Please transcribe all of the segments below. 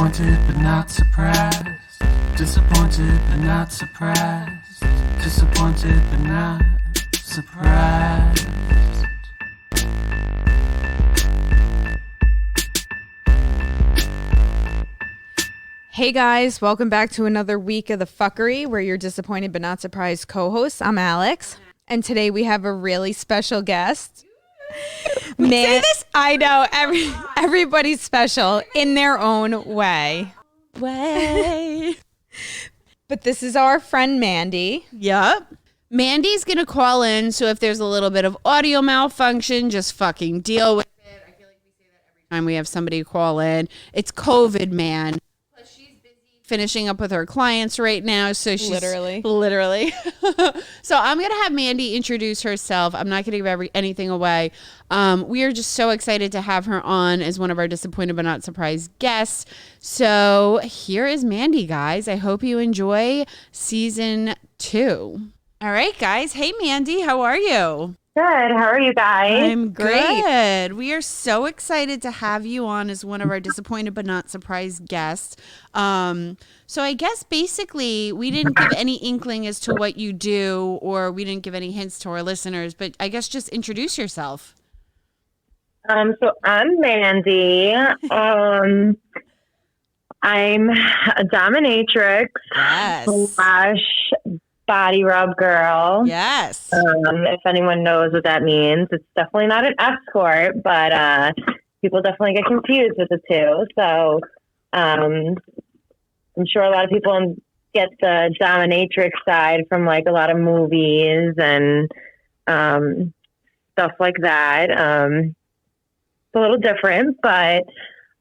Disappointed but not surprised. Disappointed but not surprised. Disappointed but not surprised. Hey guys, welcome back to another week of the fuckery. We're your disappointed but not surprised co-hosts. I'm Alex, and today we have a really special guest. Say this. I know everybody's special in their own way. But this is our friend Mandy. Yep. Mandy's going to call in, so if there's a little bit of audio malfunction, just fucking deal with it. I feel like we say that every time we have somebody call in. It's COVID, man. Plus, she's busy finishing up with her clients right now, so she's... Literally. So I'm going to have Mandy introduce herself. I'm not going to give anything away. We are just so excited to have her on as one of our disappointed but not surprised guests. So here is Mandy, guys. I hope you enjoy season 2. All right, guys. Hey, Mandy, how are you? Good. How are you guys? I'm great. Good. We are so excited to have you on as one of our disappointed but not surprised guests. So I guess basically we didn't give any inkling as to what you do, or we didn't give any hints to our listeners, but I guess just introduce yourself. So I'm Mandy. I'm a dominatrix slash body rub girl. Yes. If anyone knows what that means, it's definitely not an escort, but people definitely get confused with the two. So I'm sure a lot of people get the dominatrix side from like a lot of movies and stuff like that. It's a little different, but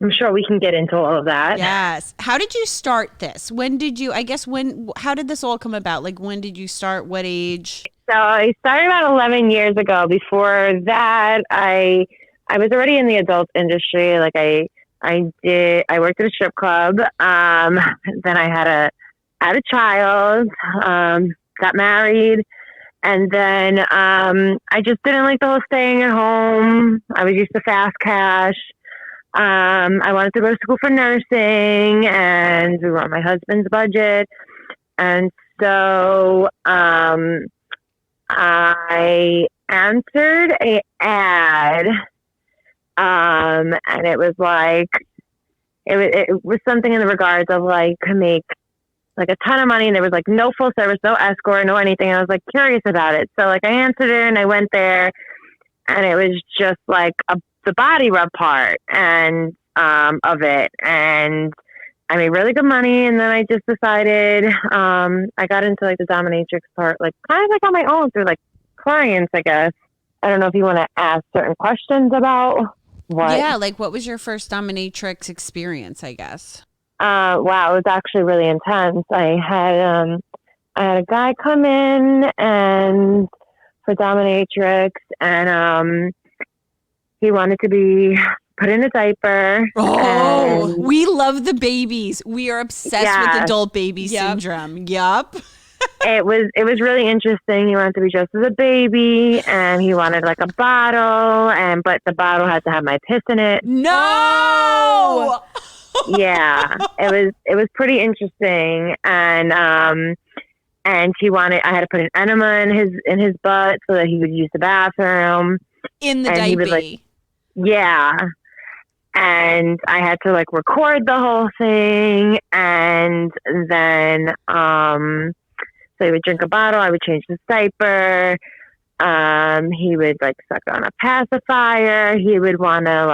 I'm sure we can get into all of that. Yes. How did you start this? How did this all come about? Like, when did you start? What age? So I started about 11 years ago. Before that, I was already in the adult industry. Like I worked at a strip club. Then I had a child, got married. And then I just didn't like the whole staying at home. I was used to fast cash. I wanted to go to school for nursing, and we were on my husband's budget. And so I answered an ad, and it was like, it was something in the regards of like to make like a ton of money, and there was like no full service, no escort, no anything. And I was like curious about it. So like I answered it and I went there, and it was just like the body rub part and of it. And I made really good money. And then I just decided I got into like the dominatrix part, like kind of like on my own through like clients, I guess. I don't know if you want to ask certain questions about what. Yeah, like what was your first dominatrix experience, I guess? Wow, it was actually really intense. I had a guy come in and for dominatrix, and he wanted to be put in a diaper. Oh, we love the babies. We are obsessed with adult baby syndrome. Yup. It was really interesting. He wanted to be dressed as a baby, and he wanted like a bottle, but the bottle had to have my piss in it. No. Yeah, it was pretty interesting, and I had to put an enema in his butt so that he would use the bathroom in the diaper. Yeah, and I had to like record the whole thing, and then so he would drink a bottle, I would change his diaper. He would like suck on a pacifier. He would want to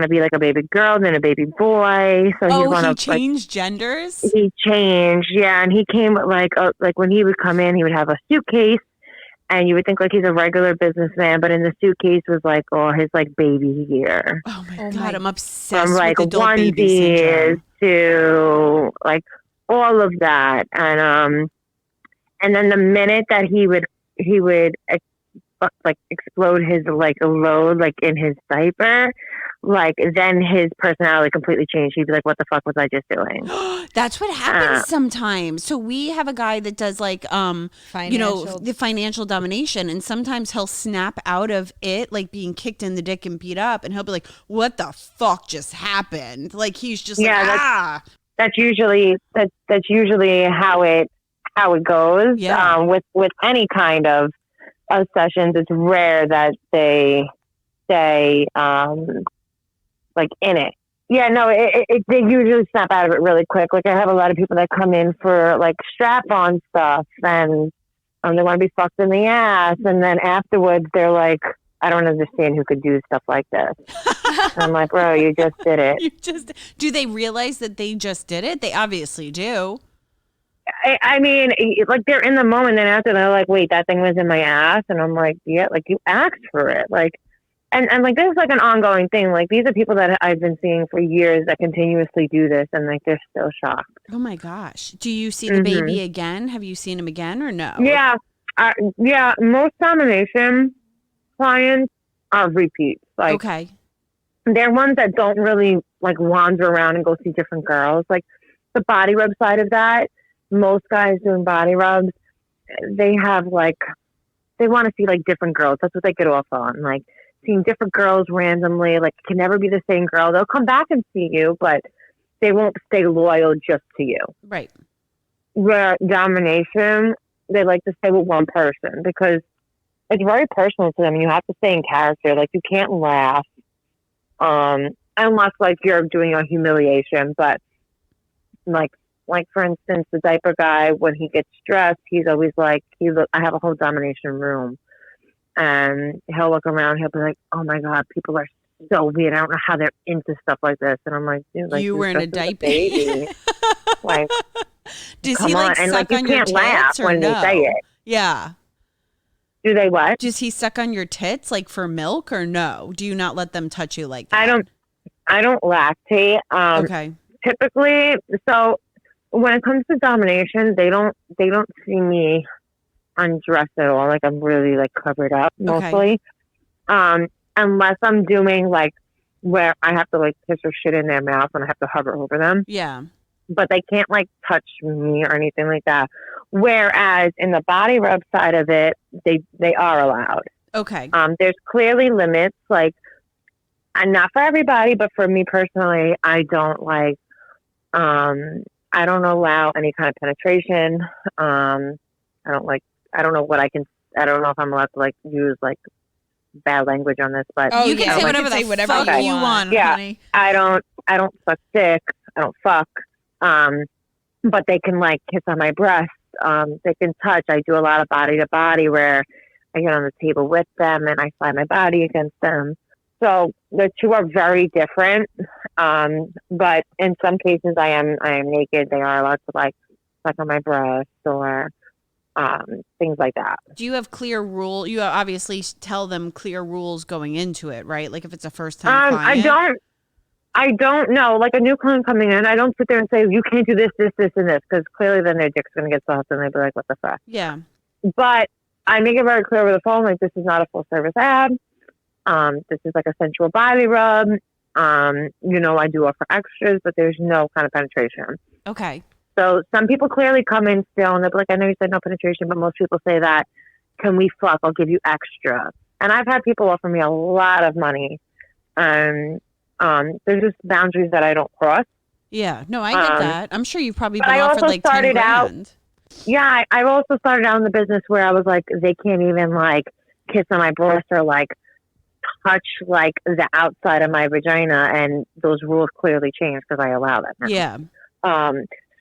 be like a baby girl, then a baby boy. So he changed genders? He changed, yeah. And he came with like when he would come in, he would have a suitcase, and you would think like he's a regular businessman, but in the suitcase was like all his like baby gear. Oh my God, I'm obsessed from like with adult baby onesies syndrome. to like all of that. And then the minute that he would like explode his like load like in his diaper, like then his personality completely changed. He'd be like, "What the fuck was I just doing?" That's what happens sometimes. So we have a guy that does like the financial domination, and sometimes he'll snap out of it, like being kicked in the dick and beat up, and he'll be like, "What the fuck just happened?" Like he's just That's usually how it goes. Yeah. With any kind of sessions, it's rare that they stay like in it. Yeah, no, they usually snap out of it really quick. Like I have a lot of people that come in for like strap-on stuff, and they want to be fucked in the ass, and then afterwards they're like, I don't understand who could do stuff like this. I'm like, bro, you just did it. Do they realize that they just did it? They obviously do. I mean, like they're in the moment, then after they're like, wait, that thing was in my ass, and I'm like, yeah, like you asked for it, like. And like this is like an ongoing thing. Like these are people that I've been seeing for years that continuously do this, and like they're still shocked. Oh my gosh! Do you see the baby again? Have you seen him again or no? Yeah, yeah. Most domination clients are repeats. Like, okay, they're ones that don't really like wander around and go see different girls. Like the body rub side of that, most guys doing body rubs, they have like they want to see like different girls. That's what they get off on. Like. Seeing different girls randomly, like it can never be the same girl. They'll come back and see you, but they won't stay loyal just to you. Right. Where domination, they like to stay with one person because it's very personal to them. You have to stay in character. Like you can't laugh, unless like you're doing a humiliation. But like for instance, the diaper guy, when he gets stressed, he's always like, I have a whole domination room. And he'll look around, he'll be like, oh my God, people are so weird. I don't know how they're into stuff like this. And I'm like, dude, like you were in a diaper. Baby. Like, does come he like on. suck And like, on you your can't tits laugh or when no? they say it. Yeah. Do they what? Does he suck on your tits like for milk or no? Do you not let them touch you like that? I don't lactate. Okay. Typically, so when it comes to domination, they don't see me undressed at all. Like I'm really like covered up mostly. Okay. Unless I'm doing like where I have to like kiss or shit in their mouth and I have to hover over them. Yeah. But they can't like touch me or anything like that. Whereas in the body rub side of it, they are allowed. Okay. There's clearly limits, like, and not for everybody, but for me personally, I don't like, I don't allow any kind of penetration. I don't know if I'm allowed to like use like bad language on this, but you can say whatever the fuck you want, yeah, honey. I don't suck dick. I don't fuck. But they can like kiss on my breast. They can touch. I do a lot of body to body where I get on the table with them and I slide my body against them. So the two are very different. But in some cases I am naked. They are allowed to like suck on my breast or things like that. Do you have clear rule? You obviously tell them clear rules going into it, right? Like if it's a first time client. I don't know. Like a new client coming in, I don't sit there and say you can't do this, this, this, and this, because clearly then their dick's gonna get soft and they'll be like, "What the fuck?" Yeah. But I make it very clear over the phone, like this is not a full service ad. This is like a sensual body rub. I do offer extras, but there's no kind of penetration. Okay. So some people clearly come in still and they'll be like, I know you said no penetration, but most people say that, can we fuck? I'll give you extra. And I've had people offer me a lot of money. And there's just boundaries that I don't cross. Yeah, no, I get that. I'm sure you've probably been I offered also like 10 grand. Yeah, I've also started out in the business where I was like, they can't even like kiss on my breast or like touch like the outside of my vagina. And those rules clearly changed because I allow that now. Yeah.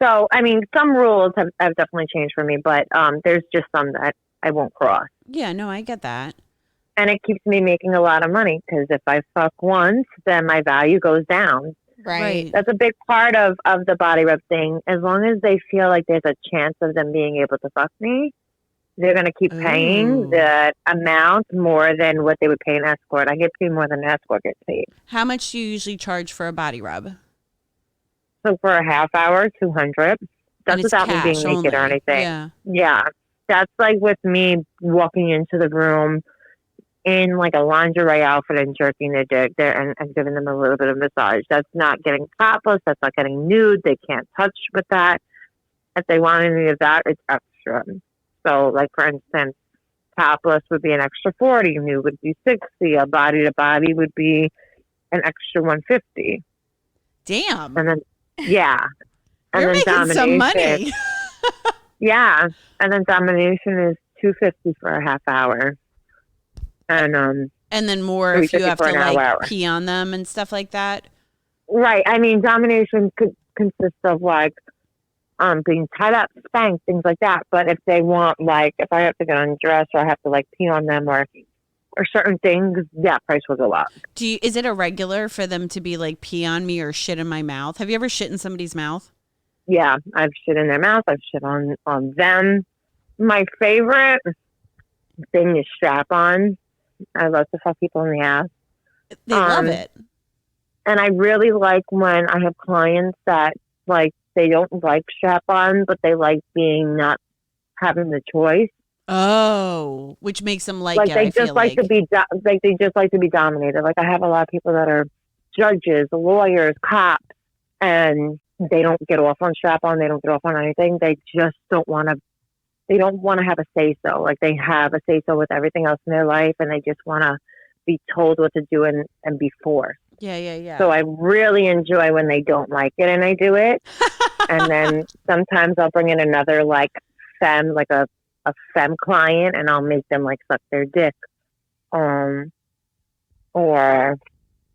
So, I mean, some rules have definitely changed for me, but there's just some that I won't cross. Yeah, no, I get that. And it keeps me making a lot of money because if I fuck once, then my value goes down. Right. That's a big part of the body rub thing. As long as they feel like there's a chance of them being able to fuck me, they're going to keep paying the amount more than what they would pay an escort. I get paid more than an escort gets paid. How much do you usually charge for a body rub? So for a half hour, $200. That's without me being naked or anything. Yeah. Yeah. That's like with me walking into the room, in like a lingerie outfit and jerking their dick there and giving them a little bit of massage. That's not getting topless. That's not getting nude. They can't touch with that. If they want any of that, it's extra. So, like, for instance, topless would be an extra 40, nude would be 60, a body to body would be an extra 150. Damn. And then, yeah. And You're then making some money. Yeah. And then domination is $250 for a half hour. And then more if you have to like hour. pee on them and stuff like that. Right. I mean, domination could consist of like being tied up, spanked, things like that. But if they want, like, if I have to get undressed or I have to like pee on them or certain things, that price will go up. Is it irregular for them to be like pee on me or shit in my mouth? Have you ever shit in somebody's mouth? Yeah, I've shit in their mouth. I've shit on them. My favorite thing is strap-on. I love to fuck people in the ass. They love it. And I really like when I have clients that, like, they don't like strap-on, but they like being not having the choice. Oh, which makes them like it. They just like to be they just like to be dominated. Like, I have a lot of people that are judges, lawyers, cops, and they don't get off on strap-on. They don't get off on anything. They just don't want to. They don't want to have a say-so. Like, they have a say-so with everything else in their life, and they just want to be told what to do and be forced. Yeah. So I really enjoy when they don't like it and I do it. And then sometimes I'll bring in another, like, femme, like a femme client, and I'll make them, like, suck their dick. Or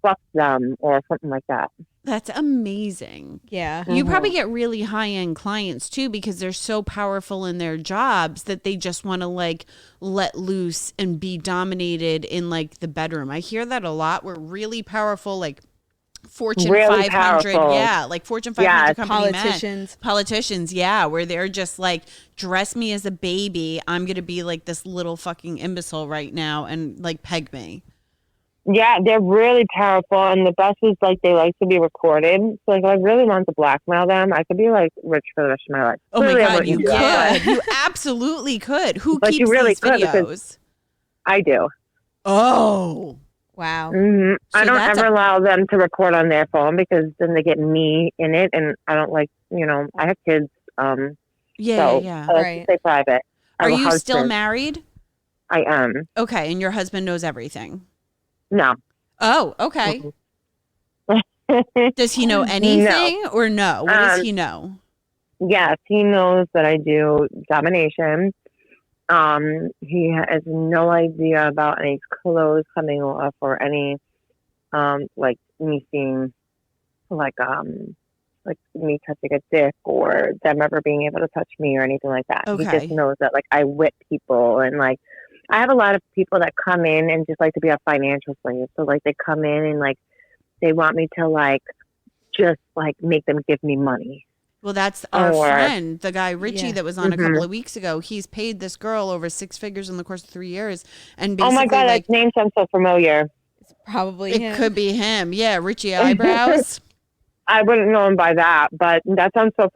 fuck them or something like that. That's amazing. Yeah. You probably get really high-end clients too because they're so powerful in their jobs that they just want to like let loose and be dominated in like the bedroom. I hear that a lot. We're really powerful, like Fortune really 500. powerful. Yeah, like Fortune 500 company Politicians, yeah, where they're just like, dress me as a baby. I'm going to be like this little fucking imbecile right now and like peg me. Yeah, they're really powerful, and the best is, like, they like to be recorded. So, like, if I really want to blackmail them, I could be, like, rich for the rest of my life. Oh, Clearly, my God, you could. You absolutely could. Who but keeps you really these could videos? I do. Oh. Wow. Mm-hmm. So I don't ever allow them to record on their phone because then they get me in it, and I don't like, I have kids. Yeah. I like to stay private. Are you still married? I am. Okay, and your husband knows everything? No. Oh, okay. Does he know anything or no? What does he know? Yes, he knows that I do domination. He has no idea about any clothes coming off or any, like me seeing, like me touching a dick or them ever being able to touch me or anything like that. Okay. He just knows that, like, I whip people and, like, I have a lot of people that come in and just like to be a financial slave. So, like, they come in and, like, they want me to, like, just, like, make them give me money. Well, that's our friend, the guy Richie that was on a couple of weeks ago. He's paid this girl over 6 figures in the course of 3 years. And basically, oh, my God, like, that name sounds so familiar. It's probably him. It could be him. Yeah, Richie Eyebrows. I wouldn't know him by that, but that sounds so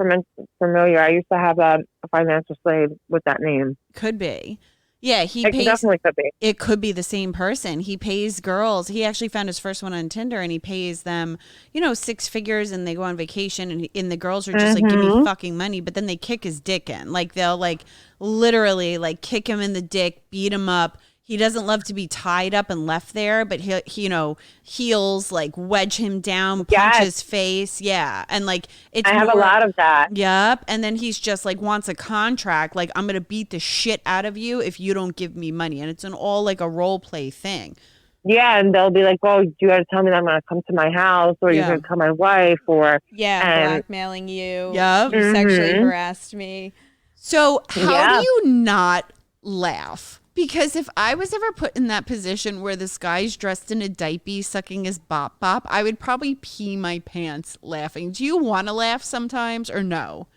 familiar. I used to have a financial slave with that name. Could be. Yeah, It definitely could be. It could be the same person. He pays girls. He actually found his first one on Tinder, and he pays them, 6 figures, and they go on vacation, and the girls are just like, give me fucking money, but then they kick his dick in. Like, they'll, like, literally, like, kick him in the dick, beat him up. He doesn't love to be tied up and left there, but he heels, like, wedge him down, punch his face. Yeah. And, like, I have a lot of that. Yep. And then he's just, like, wants a contract. Like, I'm going to beat the shit out of you if you don't give me money. And it's all, like, a role play thing. Yeah. And they'll be like, well, you got to tell me that I'm going to come to my house or you're going to tell my wife or. Yeah. Blackmailing you. Yep. You sexually harassed me. So how do you not laugh? Because if I was ever put in that position where this guy's dressed in a diaper sucking his bop bop, I would probably pee my pants laughing. Do you want to laugh sometimes or no?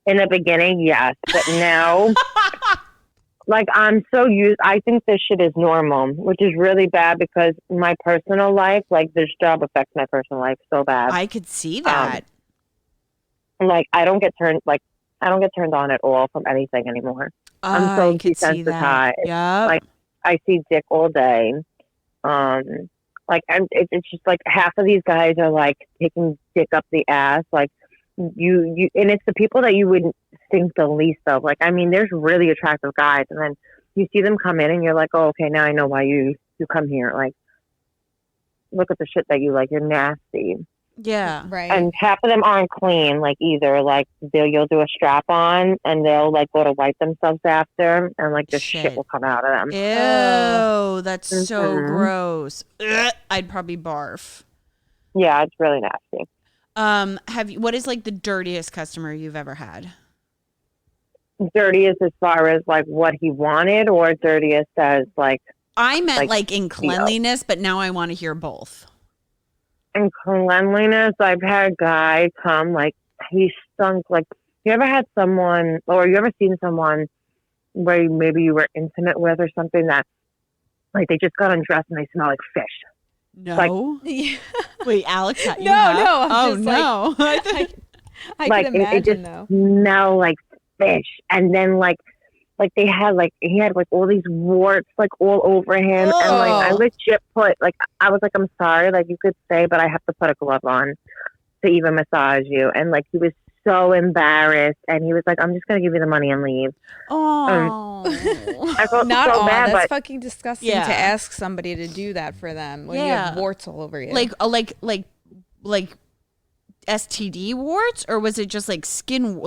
In the beginning, yes. But now, like, I'm so used. I think this shit is normal, which is really bad because my personal life, like, this job affects my personal life so bad. I could see that. Like, I don't get turned on at all from anything anymore. I'm so desensitized. Yeah. Like, I see dick all day. Like, and it's just like half of these guys are like taking dick up the ass. Like you, and it's the people that you wouldn't think the least of. Like, I mean, there's really attractive guys, and then you see them come in, and you're like, oh, okay, now I know why you come here. Like, look at the shit that you like. You're nasty. Yeah. Right. And half of them aren't clean. Like, either like you'll do a strap on, and they'll like go to wipe themselves after, and like the shit will come out of them. Ew, that's so Mhm. gross. Ugh, I'd probably barf. Yeah, it's really nasty. What is like the dirtiest customer you've ever had? Dirtiest as far as like what he wanted, or dirtiest as like I meant Like, like in cleanliness, but now I want to hear both. in cleanliness. I've had a guy come, like, he stunk. Like, you ever had someone, or you ever seen someone where maybe you were intimate with or something, that like they just got undressed and they smell like fish? No. Wait, Alex, you No, have? no, I'm Oh just no. I Like, can it imagine just though. smell like fish. And then like they had like, he had like all these warts like all over him. And like I Oh. legit put, like, I was like, I'm sorry, like you could say, but I have to put a glove on to even massage you. And like he was so embarrassed, and he was like, I'm just gonna give you the money and leave. Oh. I felt Not so all. bad, That's but fucking disgusting Yeah. to ask somebody to do that for them when you have Yeah. warts all over you. like STD warts, or was it just like skin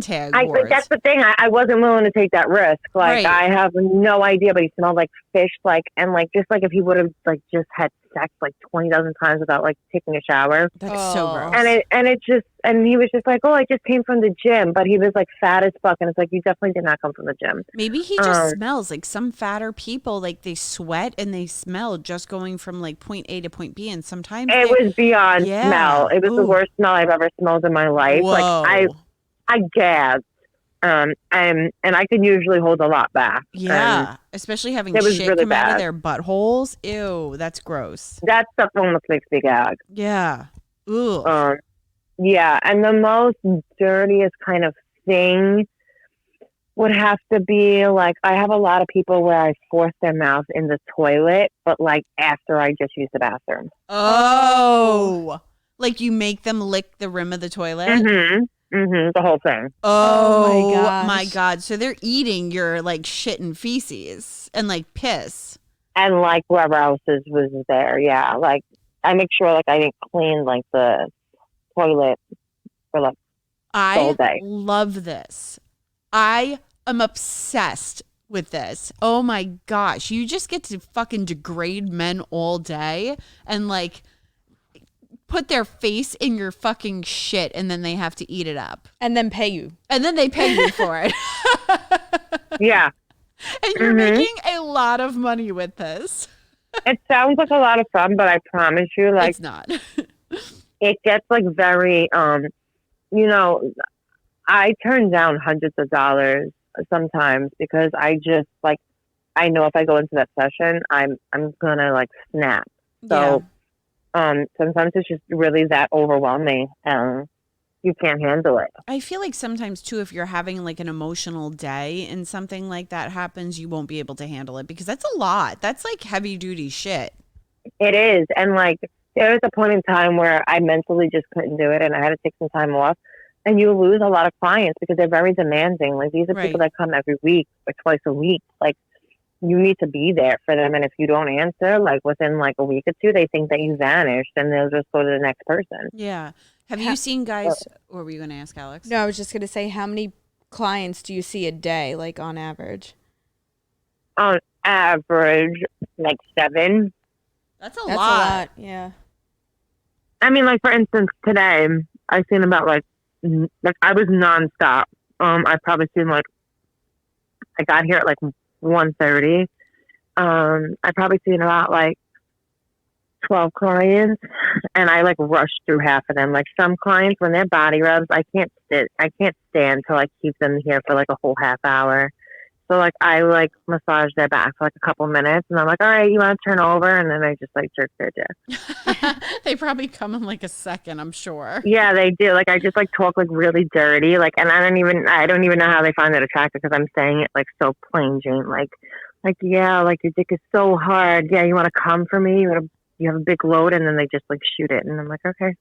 tag I warts? think that's the thing. I wasn't willing to take that risk. Like, Right. I have no idea, but he smelled like fish. Like, and like, just like if he would have like just had sex like 20,000 times without like taking a shower. That's so Oh. gross. And he was just like, oh, I just came from the gym, but he was like fat as fuck. And it's like, you definitely did not come from the gym. Maybe he just smells like some fatter people, like they sweat and they smell just going from like point A to point B. And sometimes It was beyond Yeah. smell. It was the Ooh. worst smell I've ever smelled in my life. Whoa. Like, I gasped. And I can usually hold a lot back. Yeah, especially having it was shit really come out of bad. their buttholes. Ew, that's gross. That stuff almost makes me gag. Yeah. Ooh. Yeah, and the most dirtiest kind of thing would have to be like, I have a lot of people where I force their mouth in the toilet, but like after I just use the bathroom. Oh. Like you make them lick the rim of the toilet? The whole thing. Oh, Oh my my gosh. God. So they're eating your like shit and feces and like piss. And like whoever else was there, yeah. Like, I make sure like I didn't clean like the toilet for like the whole I day. love this. I am obsessed with this. Oh my gosh. You just get to fucking degrade men all day and like put their face in your fucking shit, and then they have to eat it up. and then pay you. And then they pay you for it. Yeah. And you're making a lot of money with this. It sounds like a lot of fun, but I promise you, like, It's not. it gets like very, you know, I turn down hundreds of dollars sometimes because I just like, I know if I go into that session, I'm gonna like snap. So, sometimes it's just really that overwhelming, and you can't handle it. I feel like sometimes too, if you're having like an emotional day and something like that happens, you won't be able to handle it because that's a lot. That's like heavy duty shit. It is, and like there was a point in time where I mentally just couldn't do it, and I had to take some time off. And you lose a lot of clients because they're very demanding. Like, these are people that come every week or twice a week. Like, you need to be there for them. And if you don't answer, like within like a week or two, they think that you vanished, and they'll just go to the next person. Yeah. Have you seen guys, or were you going to ask Alex? No, I was just going to say, how many clients do you see a day, like on average? On average, like 7. That's a That's lot. a lot. Yeah. I mean, like, for instance, today I seen about like I was nonstop. I probably seen like, I got here at like 1:30. I probably seen about like 12 clients, and I like rushed through half of them. Like, some clients, when they're body rubs, I can't stand till I keep them here for like a whole half hour. So like, I like massage their back for like a couple minutes, and I'm like, all right, you want to turn over? And then I just like jerk their dick. They probably come in like a second, I'm sure. Yeah, they do. Like, I just like talk like really dirty. Like, and I don't even know how they find it attractive because I'm saying it like so plain Jane. Like like, yeah, like your dick is so hard. Yeah, you want to come for me? You have a big load, and then they just like shoot it, and I'm like, okay.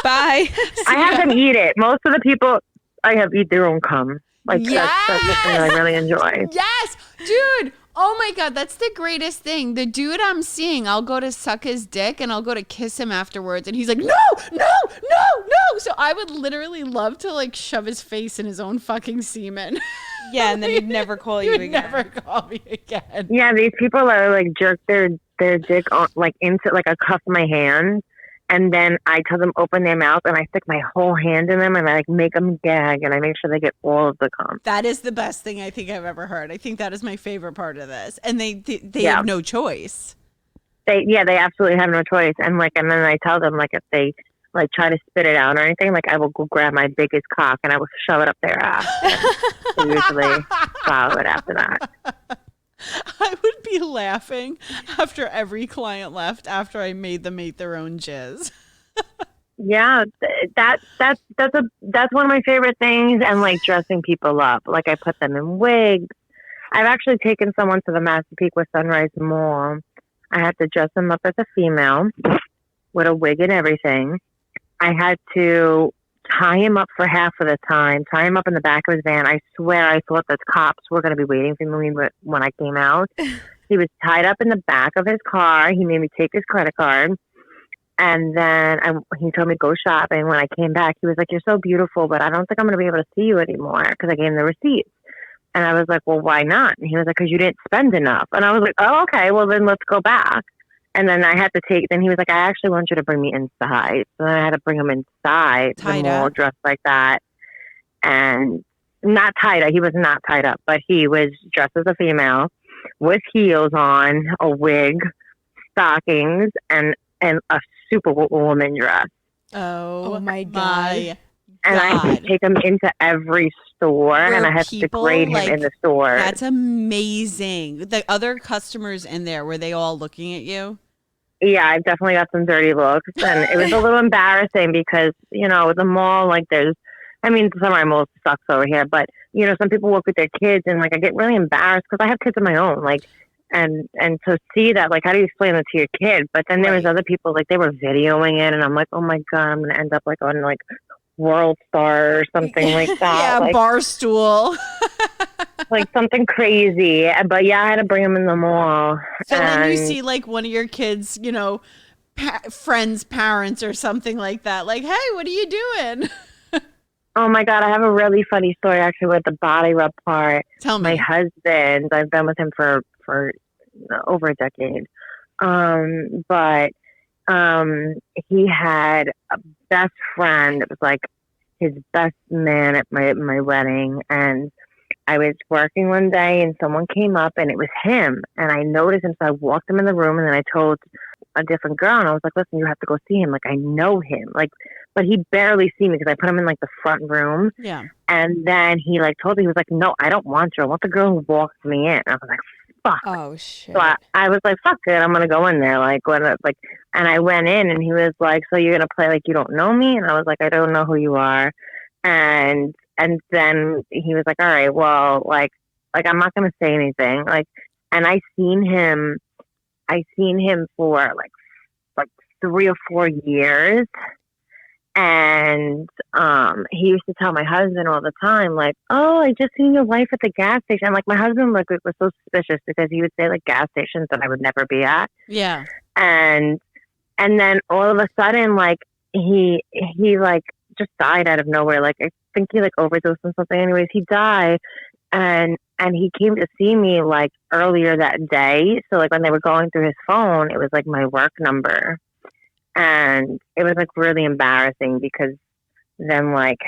Bye. I have them eat it. Most of the people I have eat their own cum. Like that's the thing that I really enjoy. Yes, dude. Oh my God, that's the greatest thing. The dude I'm seeing, I'll go to suck his dick and I'll go to kiss him afterwards, and he's like, no, no, no, no. So I would literally love to like shove his face in his own fucking semen. Yeah, and then he'd never call you again. Never call me again. Yeah, these people are like jerk their dick on, like into like I cuff my hand. And then I tell them open their mouth, and I stick my whole hand in them, and I like make them gag, and I make sure they get all of the cum. That is the best thing I think I've ever heard. I think that is my favorite part of this, and they Yeah. have no choice. They absolutely have no choice, and then I tell them like if they like try to spit it out or anything, like I will go grab my biggest cock and I will shove it up their ass. They usually swallow it after that. I would be laughing after every client left after I made them eat their own jizz. Yeah, that's one of my favorite things, and like dressing people up. Like I put them in wigs. I've actually taken someone to the Massapequa Sunrise Mall. I had to dress them up as a female with a wig and everything. I had to tie him up for half of the time, tie him up in the back of his van. I swear I thought that cops were going to be waiting for me when I came out. He was tied up in the back of his car. He made me take his credit card. And then he told me to go shopping. When I came back, he was like, you're so beautiful, but I don't think I'm going to be able to see you anymore because I gave him the receipts. And I was like, well, why not? And he was like, because you didn't spend enough. And I was like, oh, okay, well, then let's go back. And then I had to then he was like, I actually want you to bring me inside. So then I had to bring him inside the mall dressed like that. And not tied up. He was not tied up, but he was dressed as a female with heels on, a wig, stockings, and a superwoman dress. Oh my God. And I had to take him into every store, and I had to degrade him in the store. That's amazing. The other customers in there, were they all looking at you? Yeah, I've definitely got some dirty looks, and it was a little embarrassing because, the mall, like some of our malls sucks over here, but, some people work with their kids, and like I get really embarrassed because I have kids of my own, like, and to see that, like, how do you explain that to your kid? But then there was other people, like, they were videoing it, and I'm like, oh my God, I'm going to end up like on like World Star or something like that. Yeah, like, Barstool. like something crazy. But yeah, I had to bring him in the mall. So then you see like one of your kids, friends' parents or something like that. Like, hey, what are you doing? Oh my God, I have a really funny story actually with the body rub part. Tell me. My husband, I've been with him for over a decade. But he had a best friend. It was like his best man at my wedding. And I was working one day and someone came up and it was him. And I noticed him. So I walked him in the room and then I told a different girl and I was like, listen, you have to go see him. Like, I know him. Like, but he barely see me because I put him in like the front room. Yeah. And then he like told me, he was like, no, I don't want you. I want the girl who walks me in. And I was like, fuck. Oh shit. So I was like, fuck it, I'm gonna go in there. And I went in and he was like, so you're gonna play like you don't know me? And I was like, I don't know who you are. And then he was like, all right, well, like I'm not gonna say anything. And I seen him for like 3 or 4 years. And he used to tell my husband all the time, like, oh, I just seen your wife at the gas station. Like, my husband was so suspicious because he would say like gas stations that I would never be at. Yeah. And then all of a sudden, like he like just died out of nowhere. Like, I think he like overdosed on something. Anyways, he died. And he came to see me like earlier that day. So like when they were going through his phone, it was like my work number. And it was like really embarrassing because then like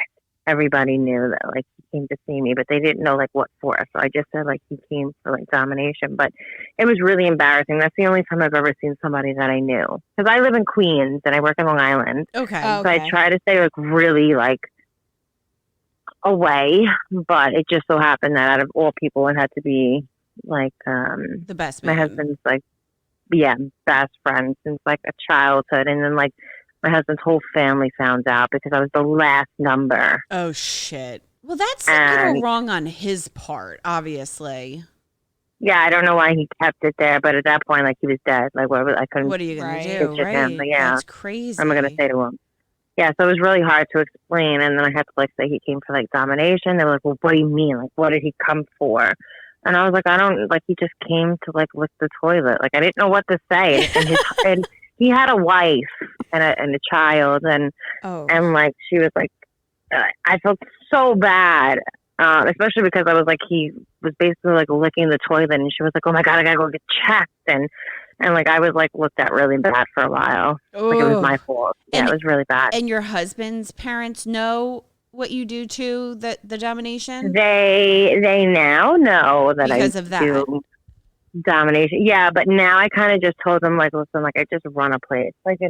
everybody knew that like he came to see me, but they didn't know like what for. So I just said like he came for like domination, but it was really embarrassing. That's the only time I've ever seen somebody that I knew, because I live in Queens and I work in Long Island. Okay. So I try to stay like really like away, but it just so happened that out of all people it had to be like the best man. My husband's like, yeah, best friend since like a childhood. And then like my husband's whole family found out because I was the last number. Oh shit. Well, that's a little wrong on his part, obviously. Yeah, I don't know why he kept it there, but at that point, like, he was dead. Like, I couldn't What are you gonna Right. do? bitch at him. Right? But yeah, That's crazy. I'm gonna say to him. Yeah, so it was really hard to explain, and then I had to like say he came for like domination. They were like, "Well, what do you mean? Like, what did he come for?" And I was like, "I don't like. He just came to like lick the toilet. Like, I didn't know what to say." And he had a wife and a child, and Oh. like she was like, I felt so bad, especially because I was like, he was basically like licking the toilet, and she was like, "Oh my god, I gotta go get checked," and like I was like looked at really bad for a while. Like it was my fault. Yeah, And- it was really bad. And your husband's parents know what you do to the domination? They now know that Because I of that. do domination. Yeah, but now I kind of just told them like, listen, like I just run a place. Like I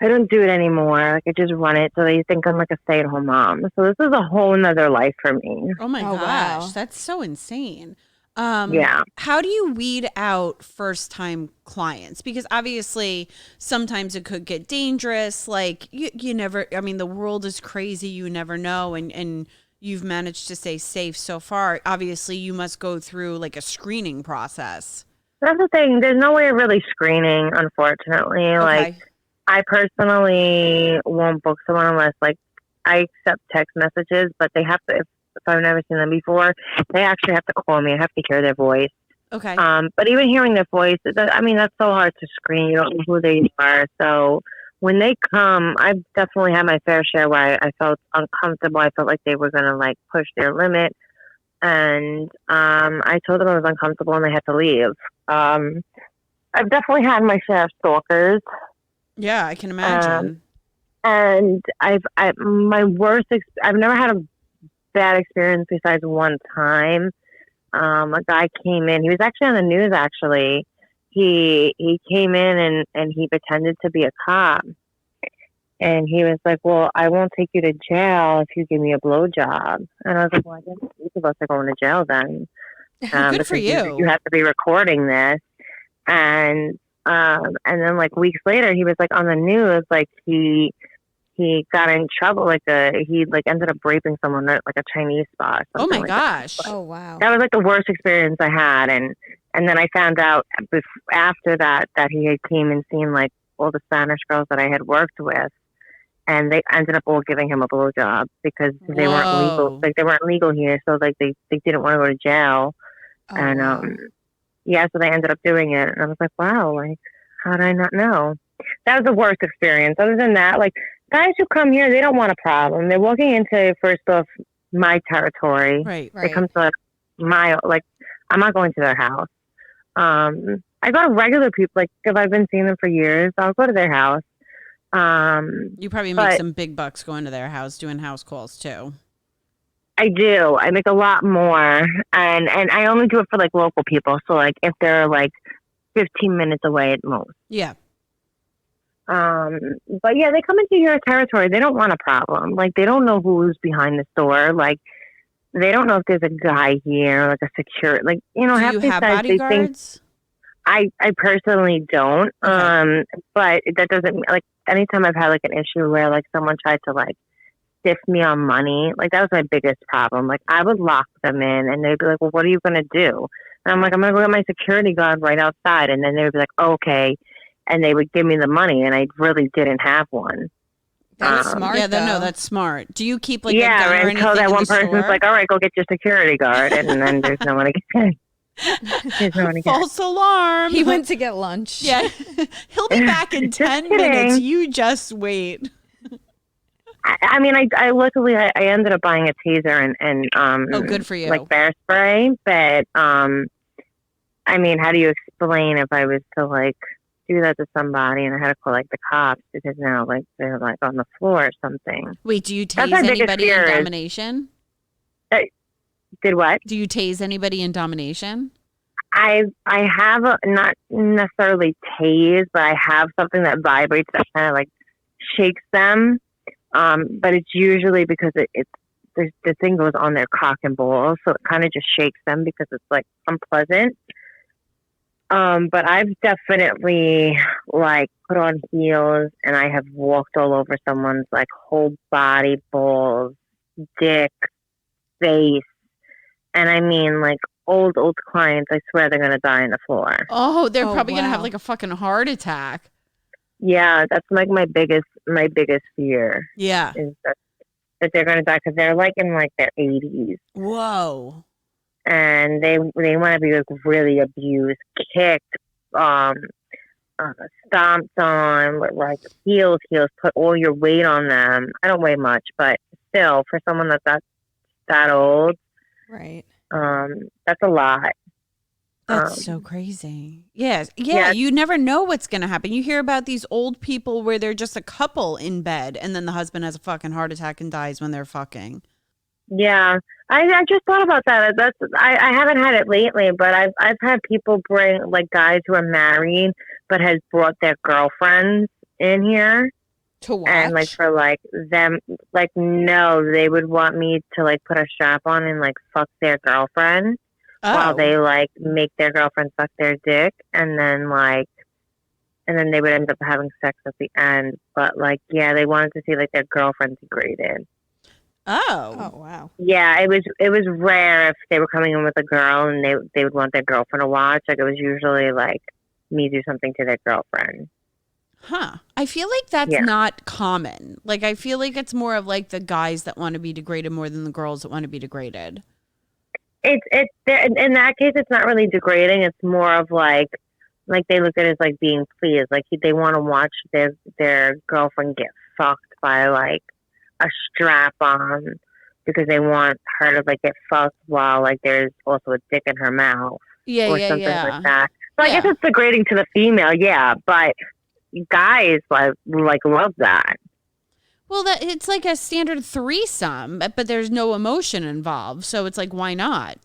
don't do it anymore. Like I just run it, so they think I'm like a stay-at-home mom. So this is a whole nother life for me. Oh my Oh, gosh, wow. that's so insane. Yeah. How do you weed out first time clients? Because obviously sometimes it could get dangerous. Like you never, I mean, the world is crazy. You never know. And you've managed to stay safe so far. Obviously you must go through like a screening process. That's the thing. There's no way of really screening, unfortunately. Like Okay. I personally won't book someone unless like I accept text messages, but they have to. If I've never seen them before, they actually have to call me. I have to hear their voice. Okay. But even hearing their voice, I mean, that's so hard to screen. You don't know who they are. So when they come, I've definitely had my fair share where I felt uncomfortable. I felt like they were gonna like push their limit, and I told them I was uncomfortable and they had to leave. I've definitely had my share of stalkers. Yeah, I can imagine. And I've never had a bad experience besides one time. A guy came in. He was actually on the news. Actually, he came in and he pretended to be a cop, and he was like, "Well, I won't take you to jail if you give me a blowjob." And I was like, "Well, I guess both of us are going to jail then." Good for because you. You have to be recording this, and then like weeks later, he was like on the news, like he got in trouble, he ended up raping someone at like a Chinese spot. Oh my Like gosh. Oh, wow. that was like the worst experience I had, and then I found out after that he had came and seen like all the Spanish girls that I had worked with, and they ended up all giving him a blowjob because they weren't legal. Whoa. Like they weren't legal here, so like they didn't want to go to jail, Oh, and wow. yeah, so they ended up doing it, and I was like, wow, like how did I not know? That was the worst experience. Other than that, like guys who come here, they don't want a problem. They're walking into first off my territory. Right. They come to I'm not going to their house. I go to regular people. Like if I've been seeing them for years, I'll go to their house. You probably make but some big bucks going to their house doing house calls too. I do. I make a lot more, and I only do it for like local people. So like if they're like 15 minutes away at most. Yeah. But yeah, they come into your territory. They don't want a problem. Like they don't know who's behind the store. Like they don't know if there's a guy here, like a security. Like Do you half these have guys, they think bodyguards? I personally don't. Okay. But that doesn't like anytime I've had like an issue where like someone tried to like stiff me on money, like that was my biggest problem. Like I would lock them in and they'd be like, well, what are you going to do? And I'm like, I'm going to go get my security guard right outside. And then they would be like, oh, okay. And they would give me the money and I really didn't have one. That is smart, Yeah, though. that's smart. Do you keep like yeah, a gun or anything until that in one the person's store? like, all right, go get your security guard. And then there's no one to get. There's no one to get. False alarm. He went to get lunch. Yeah. He'll be back in Just 10 kidding. minutes. You just wait. I mean, I luckily I ended up buying a taser and Oh, good for you. like bear spray, but I mean, how do you explain if I was to like do that to somebody and I had to call like the cops because now like they're like on the floor or something? Wait, do you That's tase my biggest anybody in fear is- domination? Did what? Do you tase anybody in domination? I have not necessarily tase, but I have something that vibrates that kind of like shakes them. But it's usually because the thing goes on their cock and balls, so it kind of just shakes them because it's like unpleasant. But I've definitely like put on heels and I have walked all over someone's like whole body, balls, dick, face, and I mean like old clients, I swear they're gonna die on the floor. Oh, they're probably gonna have wow. like a fucking heart attack. Yeah, that's like my biggest fear Yeah. is that they're gonna die because they're like in like their 80s Whoa. and they want to be like really abused, kicked, um, stomped on, with like heels, put all your weight on them. I don't weigh much, but still, for someone that old, Right. that's a lot. That's so crazy. Yes. Yeah, Yeah. you never know what's going to happen. You hear about these old people where they're just a couple in bed and then the husband has a fucking heart attack and dies when they're fucking. Yeah, I just thought about that. I haven't had it lately, but I've had people bring like guys who are married but has brought their girlfriends in here To watch. and like for like them like no, they would want me to like put a strap on and like fuck their girlfriend while they like make their girlfriend suck their dick and then they would end up having sex at the end. But like yeah, they wanted to see like their girlfriend degraded. Oh. Oh wow. Yeah, it was rare if they were coming in with a girl and they would want their girlfriend to watch. Like it was usually like me do something to their girlfriend. Huh. I feel like that's not common. Like I feel like it's more of like the guys that want to be degraded more than the girls that want to be degraded. It's in that case it's not really degrading. It's more of like they look at it as like being pleased. Like they want to watch their girlfriend get fucked by like a strap on because they want her to like get fucked while like there's also a dick in her mouth or something like that. So I guess it's degrading to the female, yeah, but guys like love that. Well, that it's like a standard threesome, but there's no emotion involved, so it's like why not?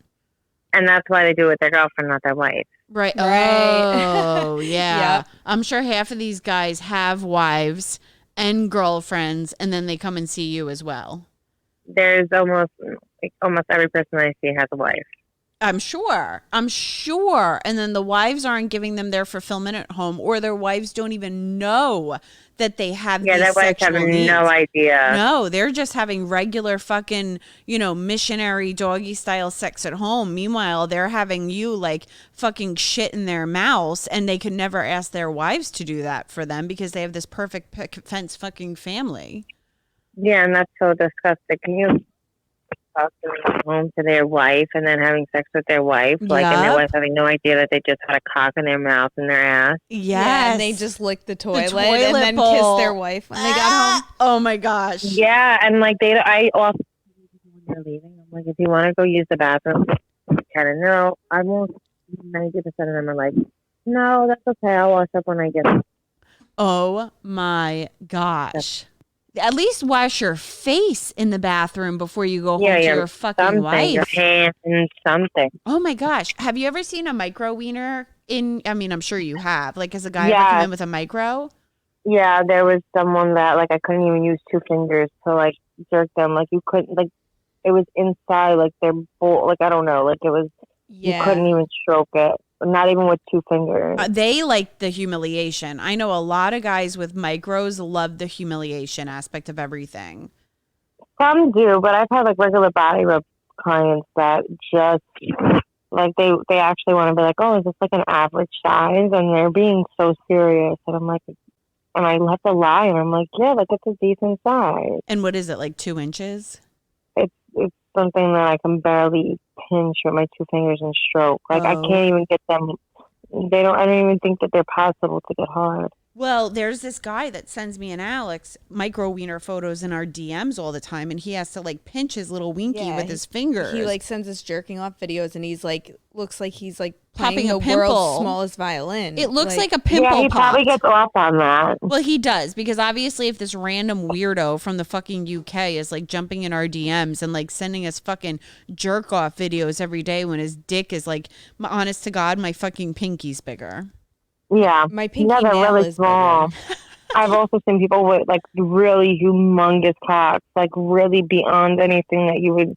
And that's why they do it with their girlfriend, not their wife. Right. Oh, yeah. Yep. I'm sure half of these guys have wives and girlfriends, and then they come and see you as well. There's almost every person I see has a wife. I'm sure. And then the wives aren't giving them their fulfillment at home, or their wives don't even know that they have these their wives have sexual needs. no idea. No, they're just having regular fucking, missionary doggy style sex at home. Meanwhile, they're having you like fucking shit in their mouths, and they could never ask their wives to do that for them because they have this perfect fence fucking family. Yeah, and that's so disgusting. Can you talk to home to their wife and then having sex with their wife, and their wife having no idea that they just had a cock in their mouth and their ass? Yes. Yeah, and they just licked the toilet and then kissed their wife when they got home. Oh my gosh. Yeah, and like I also when they're leaving, I'm like, if you want to go use the bathroom, kind of no, I won't. 90% of them are like, no, that's okay. I'll wash up when I get up. Oh my gosh. At least wash your face in the bathroom before you go home to your fucking wife. Your hands, something. Oh my gosh. Have you ever seen a micro wiener I'm sure you have. Like, has a guy ever come in with a micro? Yeah, there was someone that, like, I couldn't even use 2 fingers to, like, jerk them. Like, you couldn't, like, it was inside, like, their bowl. Like, I don't know. Like, it was, you couldn't even stroke it. Not even with 2 fingers. They like the humiliation. I know a lot of guys with micros love the humiliation aspect of everything. Some do, but I've had like regular body rub clients that just like they actually want to be like, oh, is this like an average size? And they're being so serious, and I'm like, and I have to lie, and I'm like, yeah, like it's a decent size. And what is it, like 2 inches? It's something that I can barely pinch with my 2 fingers and stroke. Like I can't even get them. I don't even think that they're possible to get hard. Well, there's this guy that sends me and Alex micro wiener photos in our DMs all the time, and he has to like pinch his little winky with his fingers. He like sends us jerking off videos, and he's like, looks like he's like popping the a pimple. World's smallest violin. It looks like a pimple. Yeah, he probably gets off on that. Well, he does, because obviously if this random weirdo from the fucking UK is like jumping in our DMs and like sending us fucking jerk off videos every day when his dick is like, honest to God, my fucking pinky's bigger. Yeah, my pinky they're nail really is small. bigger. I've also seen people with like really humongous cocks, like really beyond anything that you would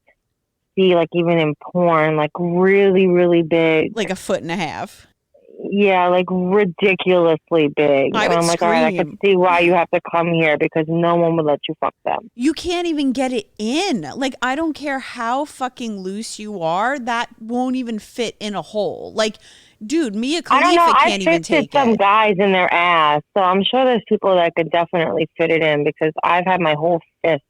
see, like even in porn, like really, really big, like 1.5 feet. Yeah, like ridiculously big. I And would I'm like, all right, I scream. can see why you have to come here because no one would let you fuck them. You can't even get it in. Like, I don't care how fucking loose you are, that won't even fit in a hole. Like, dude, Mia I don't know. Khalifa I can't even fisted take some it. guys in their ass, so I'm sure there's people that could definitely fit it in because I've had my whole fist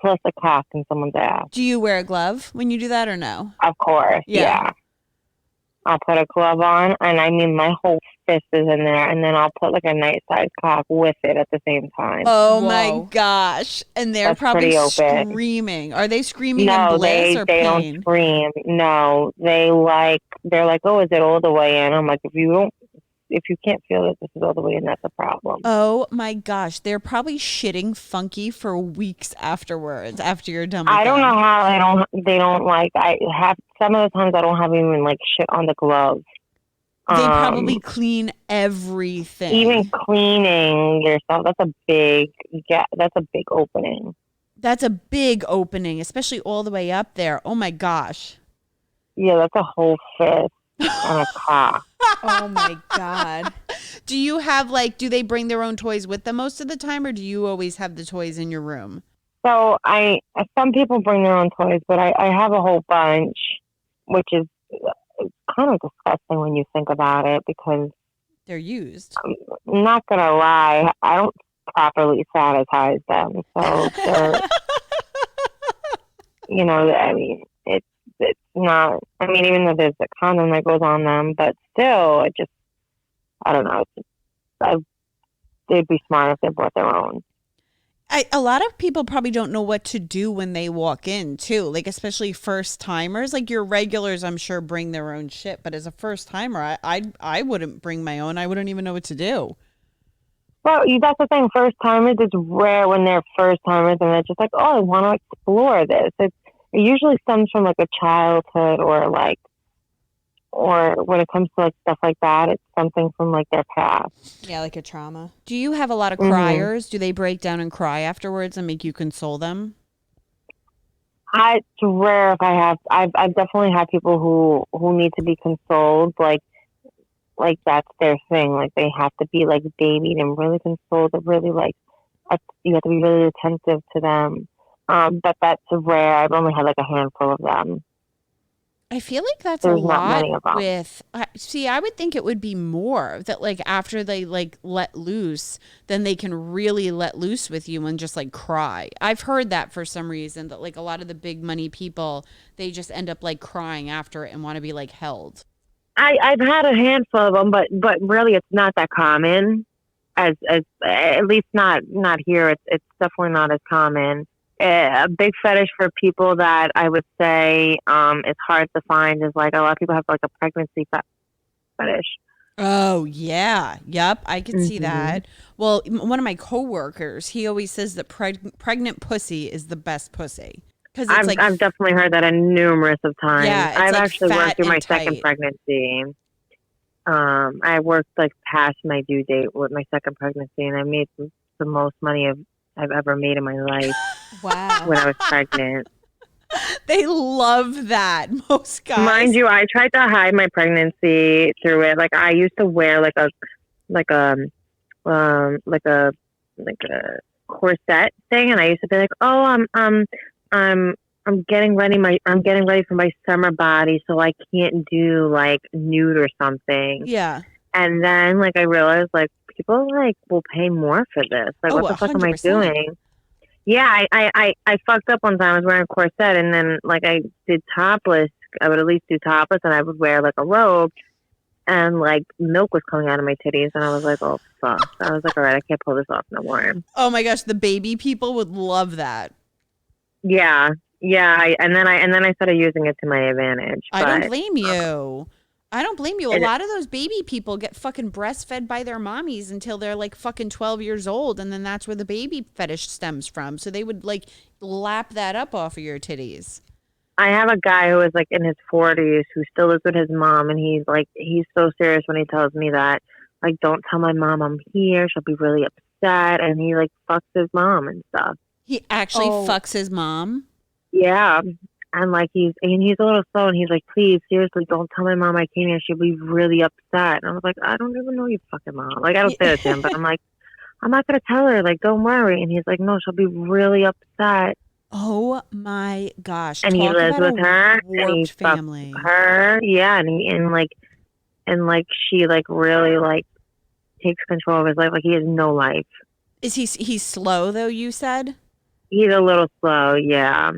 plus a cock in someone's ass. Do you wear a glove when you do that or no? Of course, yeah. I'll put a glove on, and I mean my whole fist is in there, and then I'll put like a nice size cock with it at the same time. Oh Whoa. my gosh. And they're That's probably pretty open. screaming. Are they screaming in No, bliss or they don't pain? scream. No, they're like, oh, is it all the way in? I'm like, if you can't feel that this is all the way in, that's a problem. Oh my gosh. They're probably shitting funky for weeks afterwards after you're done with I don't them. know how they don't like. I have some of the times I don't have even like shit on the gloves. They probably clean everything. Even cleaning yourself, that's a big opening. That's a big opening, especially all the way up there. Oh my gosh. Yeah, that's a whole fist and a cock. Oh my God. Do you have do they bring their own toys with them most of the time, or do you always have the toys in your room? So some people bring their own toys, but I have a whole bunch, which is kind of disgusting when you think about it because They're used. I'm not gonna lie, I don't properly sanitize them, so they're, I mean, it's not. I mean, even though there's a condom that goes on them, but still, I don't know. They'd be smart if they brought their own. A lot of people probably don't know what to do when they walk in too, like especially first timers. Like your regulars, I'm sure bring their own shit, but as a first timer, I wouldn't bring my own. I wouldn't even know what to do. Well, that's the thing. First timers, it's rare when they're first timers and they're just like, oh, I want to explore this. It usually stems from like a childhood or when it comes to like stuff like that, it's something from like their past. Yeah, like a trauma. Do you have a lot of criers? Do they break down and cry afterwards and make you console them? It's rare if I have. I've definitely had people who need to be consoled, like that's their thing. Like they have to be like babied and really consoled, and really you have to be really attentive to them. But that's rare. I've only had like a handful of them. I feel like that's There's a lot not many of them. I would think it would be more that like after they like let loose, then they can really let loose with you and just like cry. I've heard that for some reason that like a lot of the big money people, they just end up like crying after it and want to be like held. I've had a handful of them, but really it's not that common as at least not here. It's definitely not as common. A big fetish for people that I would say is hard to find is like a lot of people have like a pregnancy fetish. Oh yeah, yep, I could see that. Well, one of my coworkers, he always says that pregnant pussy is the best pussy because I've definitely heard that numerous of times. Yeah, it's I've like actually worked through my fat and second tight. pregnancy. I worked like past my due date with my second pregnancy, and I made the most money I've ever made in my life. Wow. When I was pregnant. They love that. Most guys. Mind you, I tried to hide my pregnancy through it. Like I used to wear like a corset thing, and I used to be like, "Oh, I'm getting ready for my summer body, so I can't do like nude or something." Yeah. And then like I realized like people like will pay more for this. Like what the fuck am I 100%. doing? Yeah, I fucked up one time. I was wearing a corset, and then like I did topless. I would at least do topless, and I would wear like a robe, and like milk was coming out of my titties, and I was like, oh fuck. I was like, all right, I can't pull this off no more. Oh my gosh, the baby people would love that. Yeah. And then I started using it to my advantage. I don't blame you. I don't blame you. A lot of those baby people get fucking breastfed by their mommies until they're like fucking 12 years old. And then that's where the baby fetish stems from. So they would like lap that up off of your titties. I have a guy who is like in his 40s who still lives with his mom. And he's so serious when he tells me that, like, don't tell my mom I'm here. She'll be really upset. And he like fucks his mom and stuff. He actually fucks his mom? Yeah. And like he's a little slow, and he's like, please, seriously, don't tell my mom I came here. She'll be really upset. And I was like, I don't even know your fucking mom. Like, I don't say that to him, but I'm like, I'm not gonna tell her. Like, don't worry. And he's like, no, she'll be really upset. Oh my gosh! And he Talk lives about with a her, and he warped fucks family. her. Yeah, and like she like really like takes control of his life. Like he has no life. Is he's slow though? You said. He's a little slow. Yeah.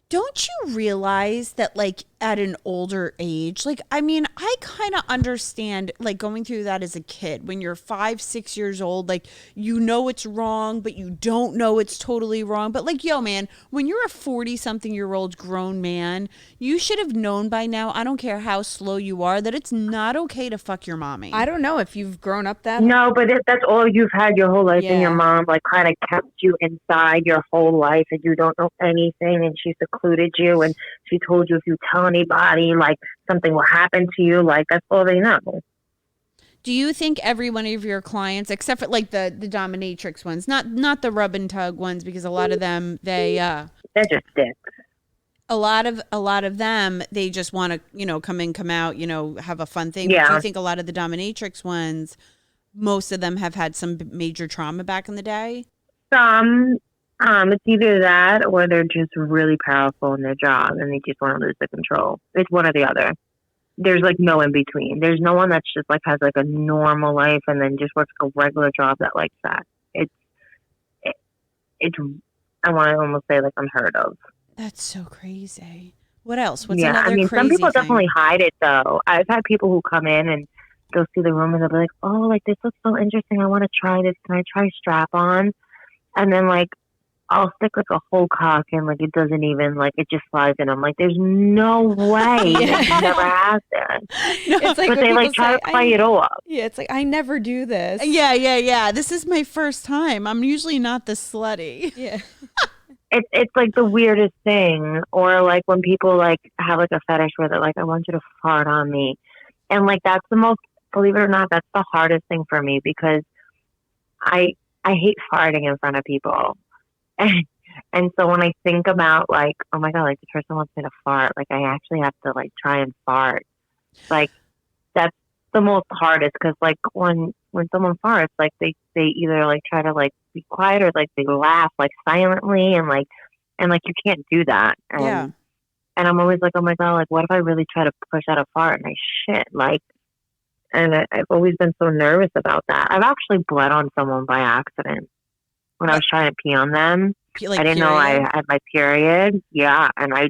Don't you realize that, like, at an older age, like, I mean, I kind of understand, like, going through that as a kid when you're 5, 6 years old, like, you know it's wrong, but you don't know it's totally wrong. But, like, yo, man, when you're a 40-something-year-old grown man, you should have known by now, I don't care how slow you are, that it's not okay to fuck your mommy. I don't know if you've grown up that. No, but that's all you've had your whole life, and your Yeah. mom like kind of kept you inside your whole life, and you don't know anything, and she secluded you, and she told you if you tell anybody, like something will happen to you. Like that's all they know. Do you think every one of your clients, except for like the dominatrix ones, not the rub and tug ones, because a lot of them They're just dicks. a lot of them, they just want to, you know, come in, come out, you know, have a fun thing. But Yeah. do you think a lot of the dominatrix ones, most of them have had some major trauma back in the day? Some, it's either that or they're just really powerful in their job and they just want to lose the control. It's one or the other. There's like no in between. There's no one that's just like has like a normal life and then just works a regular job that likes that. It's I want to almost say like unheard of. That's so crazy. What else? What's Yeah, another I mean, crazy some people thing? definitely hide it though. I've had people who come in and they'll see the room and they'll be like, "Oh, like this looks so interesting. I want to try this. Can I try strap on?" And then like I'll stick like a whole cock and like it doesn't even like it just slides in. I'm like, "There's no way. Yeah. Like, you never have that." It's like But when they like people try say, to play it off. Yeah, it's like I never do this. Yeah. This is my first time. I'm usually not this slutty. Yeah. It's like the weirdest thing. Or like when people like have like a fetish where they're like, "I want you to fart on me," and like that's the most. Believe it or not, that's the hardest thing for me because I hate farting in front of people. And so when I think about like, oh my God, like the person wants me to fart, like I actually have to like try and fart. Like that's the most hardest because like when someone farts, like they either like try to like be quiet or like they laugh like silently and like you can't do that. And, Yeah. And I'm always like, oh my God, like what if I really try to push out a fart and I shit? Like, and I've always been so nervous about that. I've actually bled on someone by accident when I was trying to pee on them. Like, I didn't know I had my period. Yeah. And I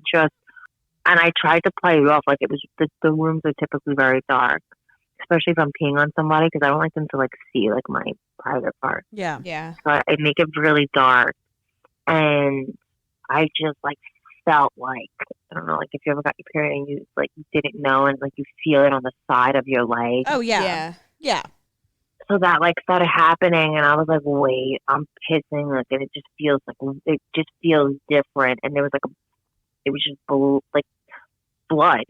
tried to play it off like it was, the rooms are typically very dark, especially if I'm peeing on somebody because I don't like them to like see like my private part. Yeah. Yeah. So I make it really dark. And I just like felt like, I don't know, like if you ever got your period and you like didn't know and like you feel it on the side of your leg. Oh, yeah. So that like started happening and I was like, wait, I'm pissing. Like, and it just feels different. And there was like it was just like blood.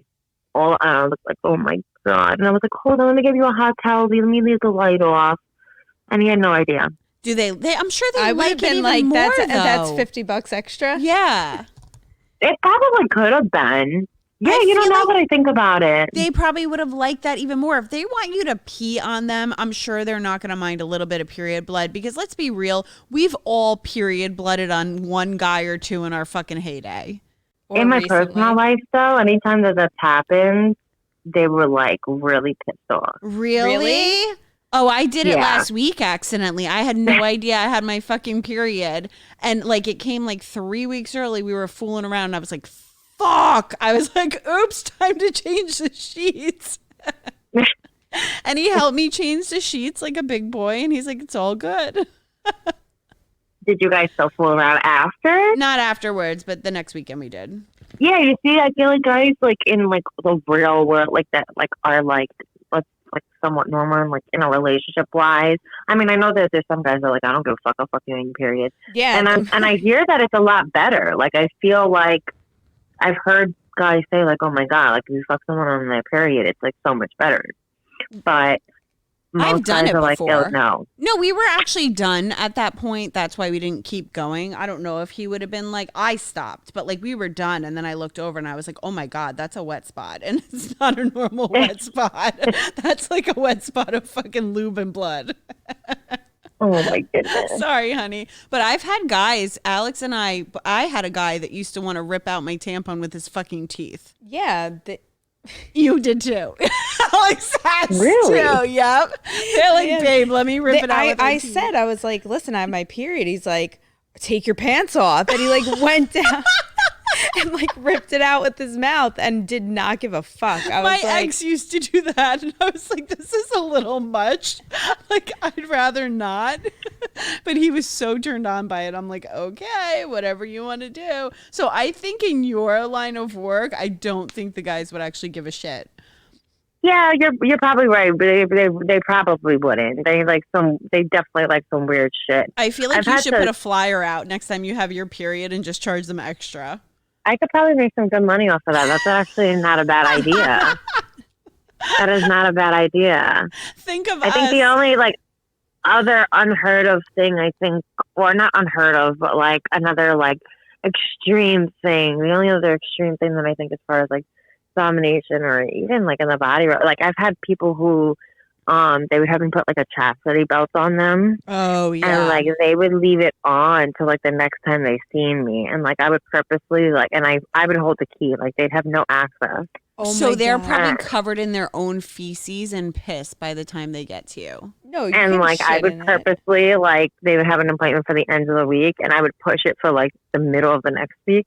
All I was like, oh my God. And I was like, hold on, let me give you a hot towel. Let me leave the light off. And he had no idea. Do they I'm sure they I would like have been it even like, more, that's though. $50 extra. Yeah. It probably could have been. Yeah, I you know, feel now like that I think about it. They probably would have liked that even more. If they want you to pee on them, I'm sure they're not going to mind a little bit of period blood because let's be real, we've all period blooded on one guy or two in our fucking heyday. Or In my recently. personal life, though, anytime that's happened, they were like really pissed off. Really? Oh, I did it Yeah. last week accidentally. I had no idea I had my fucking period. And like it came like 3 weeks early. We were fooling around and I was like, fuck. I was like, oops, time to change the sheets. And he helped me change the sheets like a big boy. And he's like, it's all good. Did you guys still fool around after? Not afterwards, but the next weekend we did. Yeah, you see, I feel like guys like in like the real world like that like are like somewhat normal and like in a relationship wise. I mean, I know that there's some guys that are like, I don't give a fuck, I'll fuck you in your period. Yeah. And I hear that it's a lot better. Like I feel like I've heard guys say like, oh my God, like if you fuck someone on their period, it's like so much better. But I've done guys it are like, before. oh, no. No, we were actually done at that point. That's why we didn't keep going. I don't know if he would have been like, I stopped, but like we were done. And then I looked over and I was like, oh my God, that's a wet spot. And it's not a normal wet spot. That's like a wet spot of fucking lube and blood. Oh my goodness. Sorry, honey. But I've had guys, Alex and I had a guy that used to want to rip out my tampon with his fucking teeth. Yeah. You did too. Alex has Really? too. Yep. They're like, Yeah. babe, let me rip it out. with my I teeth." said, I was like, listen, I have my period. He's like, take your pants off. And he like went down and like ripped it out with his mouth and did not give a fuck. I My was like, ex used to do that, and I was like, this is a little much. Like, I'd rather not. But he was so turned on by it. I'm like, okay, whatever you want to do. So I think in your line of work, I don't think the guys would actually give a shit. Yeah, you're probably right, but they probably wouldn't. They definitely like some weird shit. I feel like I've you had should to- put a flyer out next time you have your period and just charge them extra. I could probably make some good money off of that. That's actually not a bad idea. That is not a bad idea. Think of I us. think the only like other unheard of thing, I think, or not unheard of, but like another like extreme thing. The only other extreme thing that I think as far as like domination or even like in the body, like I've had people who they would have me put like a chastity belt on them. Oh, yeah. And like they would leave it on till like the next time they seen me, and like I would purposely like, and I would hold the key, like they'd have no access. oh So my they're God. probably covered in their own feces and piss by the time they get to you. No, you And can like I shit would in it. purposely like they would have an appointment for the end of the week, and I would push it for like the middle of the next week.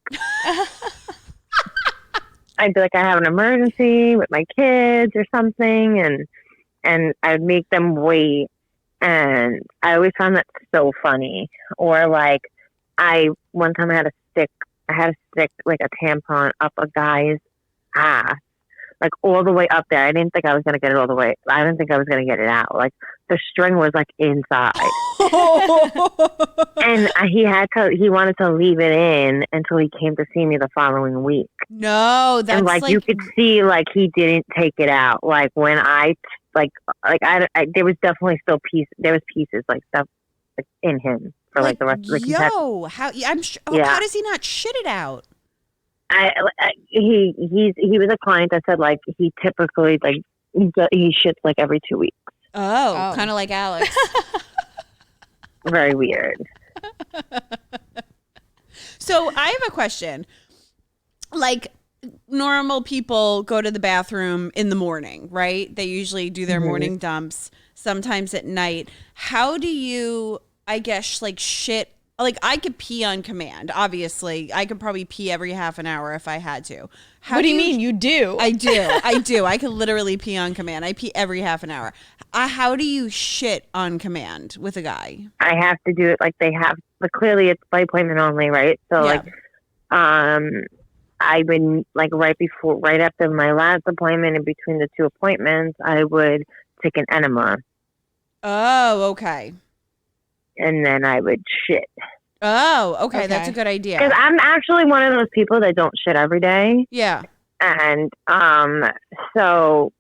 I'd be like, I have an emergency with my kids or something, and I would make them wait. And I always found that so funny. Or like one time I had to stick like a tampon up a guy's ass, like all the way up there. I didn't think I was going to get it all the way. I didn't think I was going to get it out. Like the string was like inside. And he wanted to leave it in until he came to see me the following week. No, that's And like you could see, like he didn't take it out. Like when I there was definitely still pieces like stuff like, in him for like the rest. Like how I'm sure. Yeah. How does he not shit it out? He was a client that said like he typically like he shits like every 2 weeks. Oh. Kind of like Alex. Very weird. So I have a question. Like normal people go to the bathroom in the morning, right? They usually do their morning dumps sometimes at night. How do you, I guess, like shit? Like I could pee on command. Obviously, I could probably pee every half an hour if I had to. What do you mean? You do? I do. I could literally pee on command. I pee every half an hour. How do you shit on command with a guy? I have to do it like they have, but clearly it's by appointment only, right? So Yeah. like, I would like right after my last appointment, in between the two appointments, I would take an enema, Oh, okay. and then I would shit. Oh, okay. Okay. That's a good idea. Because I'm actually one of those people that don't shit every day, Yeah. and so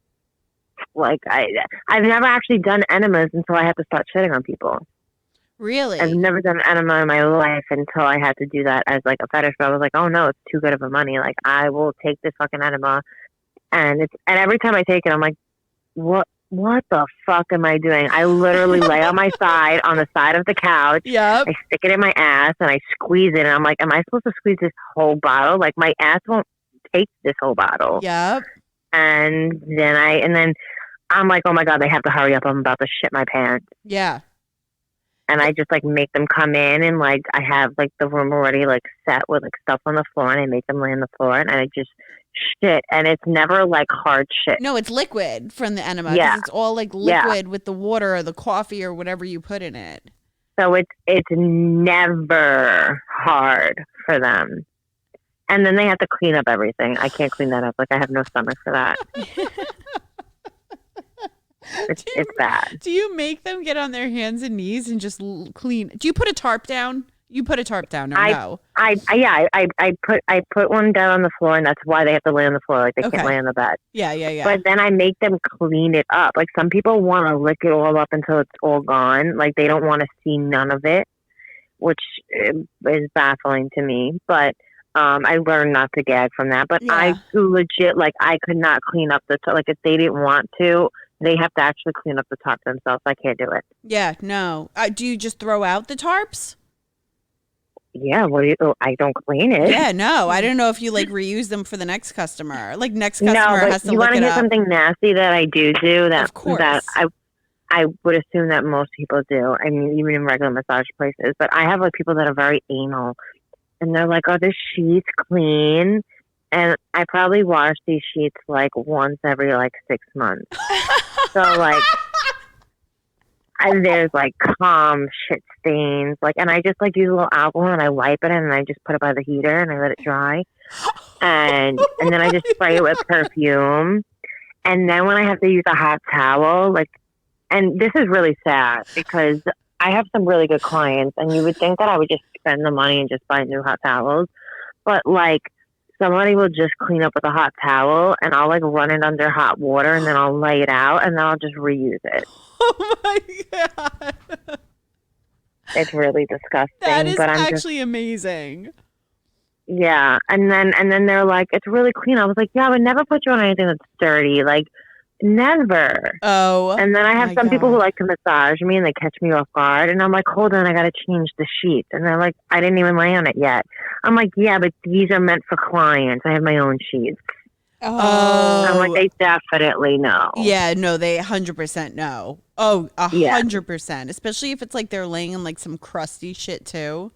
like I've never actually done enemas until I had to start shitting on people. Really? I've never done an enema in my life until I had to do that as like a fetish. But I was like, oh no, it's too good of a money. Like I will take this fucking enema, and every time I take it, I'm like, what the fuck am I doing? I literally lay on my side on the side of the couch. Yep. I stick it in my ass and I squeeze it, and I'm like, am I supposed to squeeze this whole bottle? Like my ass won't take this whole bottle. Yep. And then I'm like, oh my God, they have to hurry up. I'm about to shit my pants. Yeah. And I just like make them come in, and like I have like the room already like set with like stuff on the floor, and I make them lay on the floor, and I just shit. And it's never like hard shit. No, it's liquid from the enema. 'cause Yeah. It's all like liquid with the water or the coffee or whatever you put in it. So it's never hard for them. And then they have to clean up everything. I can't clean that up. Like I have no stomach for that. It's bad. Do you make them get on their hands and knees and just clean? Do you put a tarp down? You put a tarp down or no? I put one down on the floor, and that's why they have to lay on the floor. Like they can't lay on the bed. Yeah. But then I make them clean it up. Like some people want to lick it all up until it's all gone. Like they don't want to see none of it, which is baffling to me. But I learned not to gag from that. But I legit, like, I could not clean up the top. Like if they didn't want to, they have to actually clean up the top themselves. I can't do it. Yeah, no. Do you just throw out the tarps? Yeah, I don't clean it. Yeah, no. I don't know if you like reuse them for the next customer. Like next customer has to you look want it to hear up. something nasty that I do that Of course. that I would assume that most people do. I mean, even in regular massage places. But I have like people that are very anal, and they're like, "Oh, this sheet's clean," and I probably wash these sheets like once every like 6 months. So like. And there's like shit stains, like, and I just like use a little alcohol and I wipe it and I just put it by the heater and I let it dry, and then I just spray it with perfume, and then when I have to use a hot towel, like, and this is really sad because I have some really good clients, and you would think that I would just spend the money and just buy new hot towels, but like somebody will just clean up with a hot towel and I'll like run it under hot water and then I'll lay it out and then I'll just reuse it. Oh my God. It's really disgusting. That is but I'm actually amazing. Yeah. And then they're like, it's really clean. I was like, yeah, I would never put you on anything that's dirty. Like, never. Oh. And then I have some people who like to massage me and they catch me off guard. And I'm like, hold on, I got to change the sheets. And they're like, I didn't even lay on it yet. I'm like, yeah, but these are meant for clients. I have my own sheets. Oh. I'm like, they definitely know. Yeah, no, they 100% know. Oh, 100%. Especially if it's like they're laying in like some crusty shit too.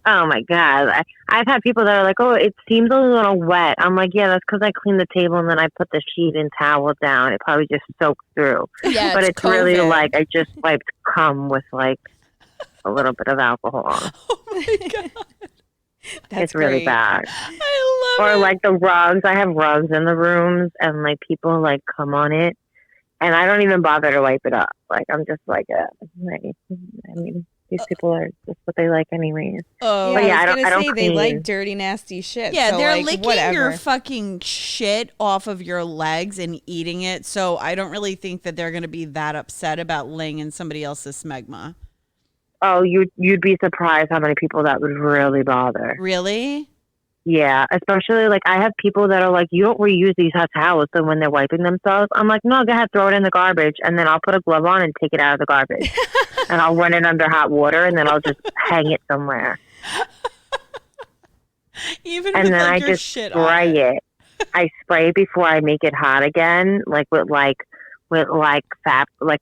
Oh my God. I've had people that are like, oh, it seems a little wet. I'm like, yeah, that's because I cleaned the table and then I put the sheet and towel down. It probably just soaked through. Yeah, but it's COVID. really like I just wiped cum with like a little bit of alcohol. Oh my God. It's really bad. I love it. Or like the rugs. I have rugs in the rooms and like people like come on it and I don't even bother to wipe it up. Like I'm just like, I mean, these people are just what they like anyways. Oh, but yeah, I was I don't say clean. they like dirty, nasty shit. yeah, so they're like, licking whatever. your fucking shit off of your legs and eating it. So I don't really think that they're going to be that upset about laying in somebody else's smegma. Oh, you'd be surprised how many people that would really bother. Really? Yeah, especially like I have people that are like, you don't reuse these hot towels, so when they're wiping themselves, I'm like, no, go ahead, throw it in the garbage, and then I'll put a glove on and take it out of the garbage, and I'll run it under hot water, and then I'll just hang it somewhere, Even and with then like I your just shit spray on it. I spray it before I make it hot again, like with fat, like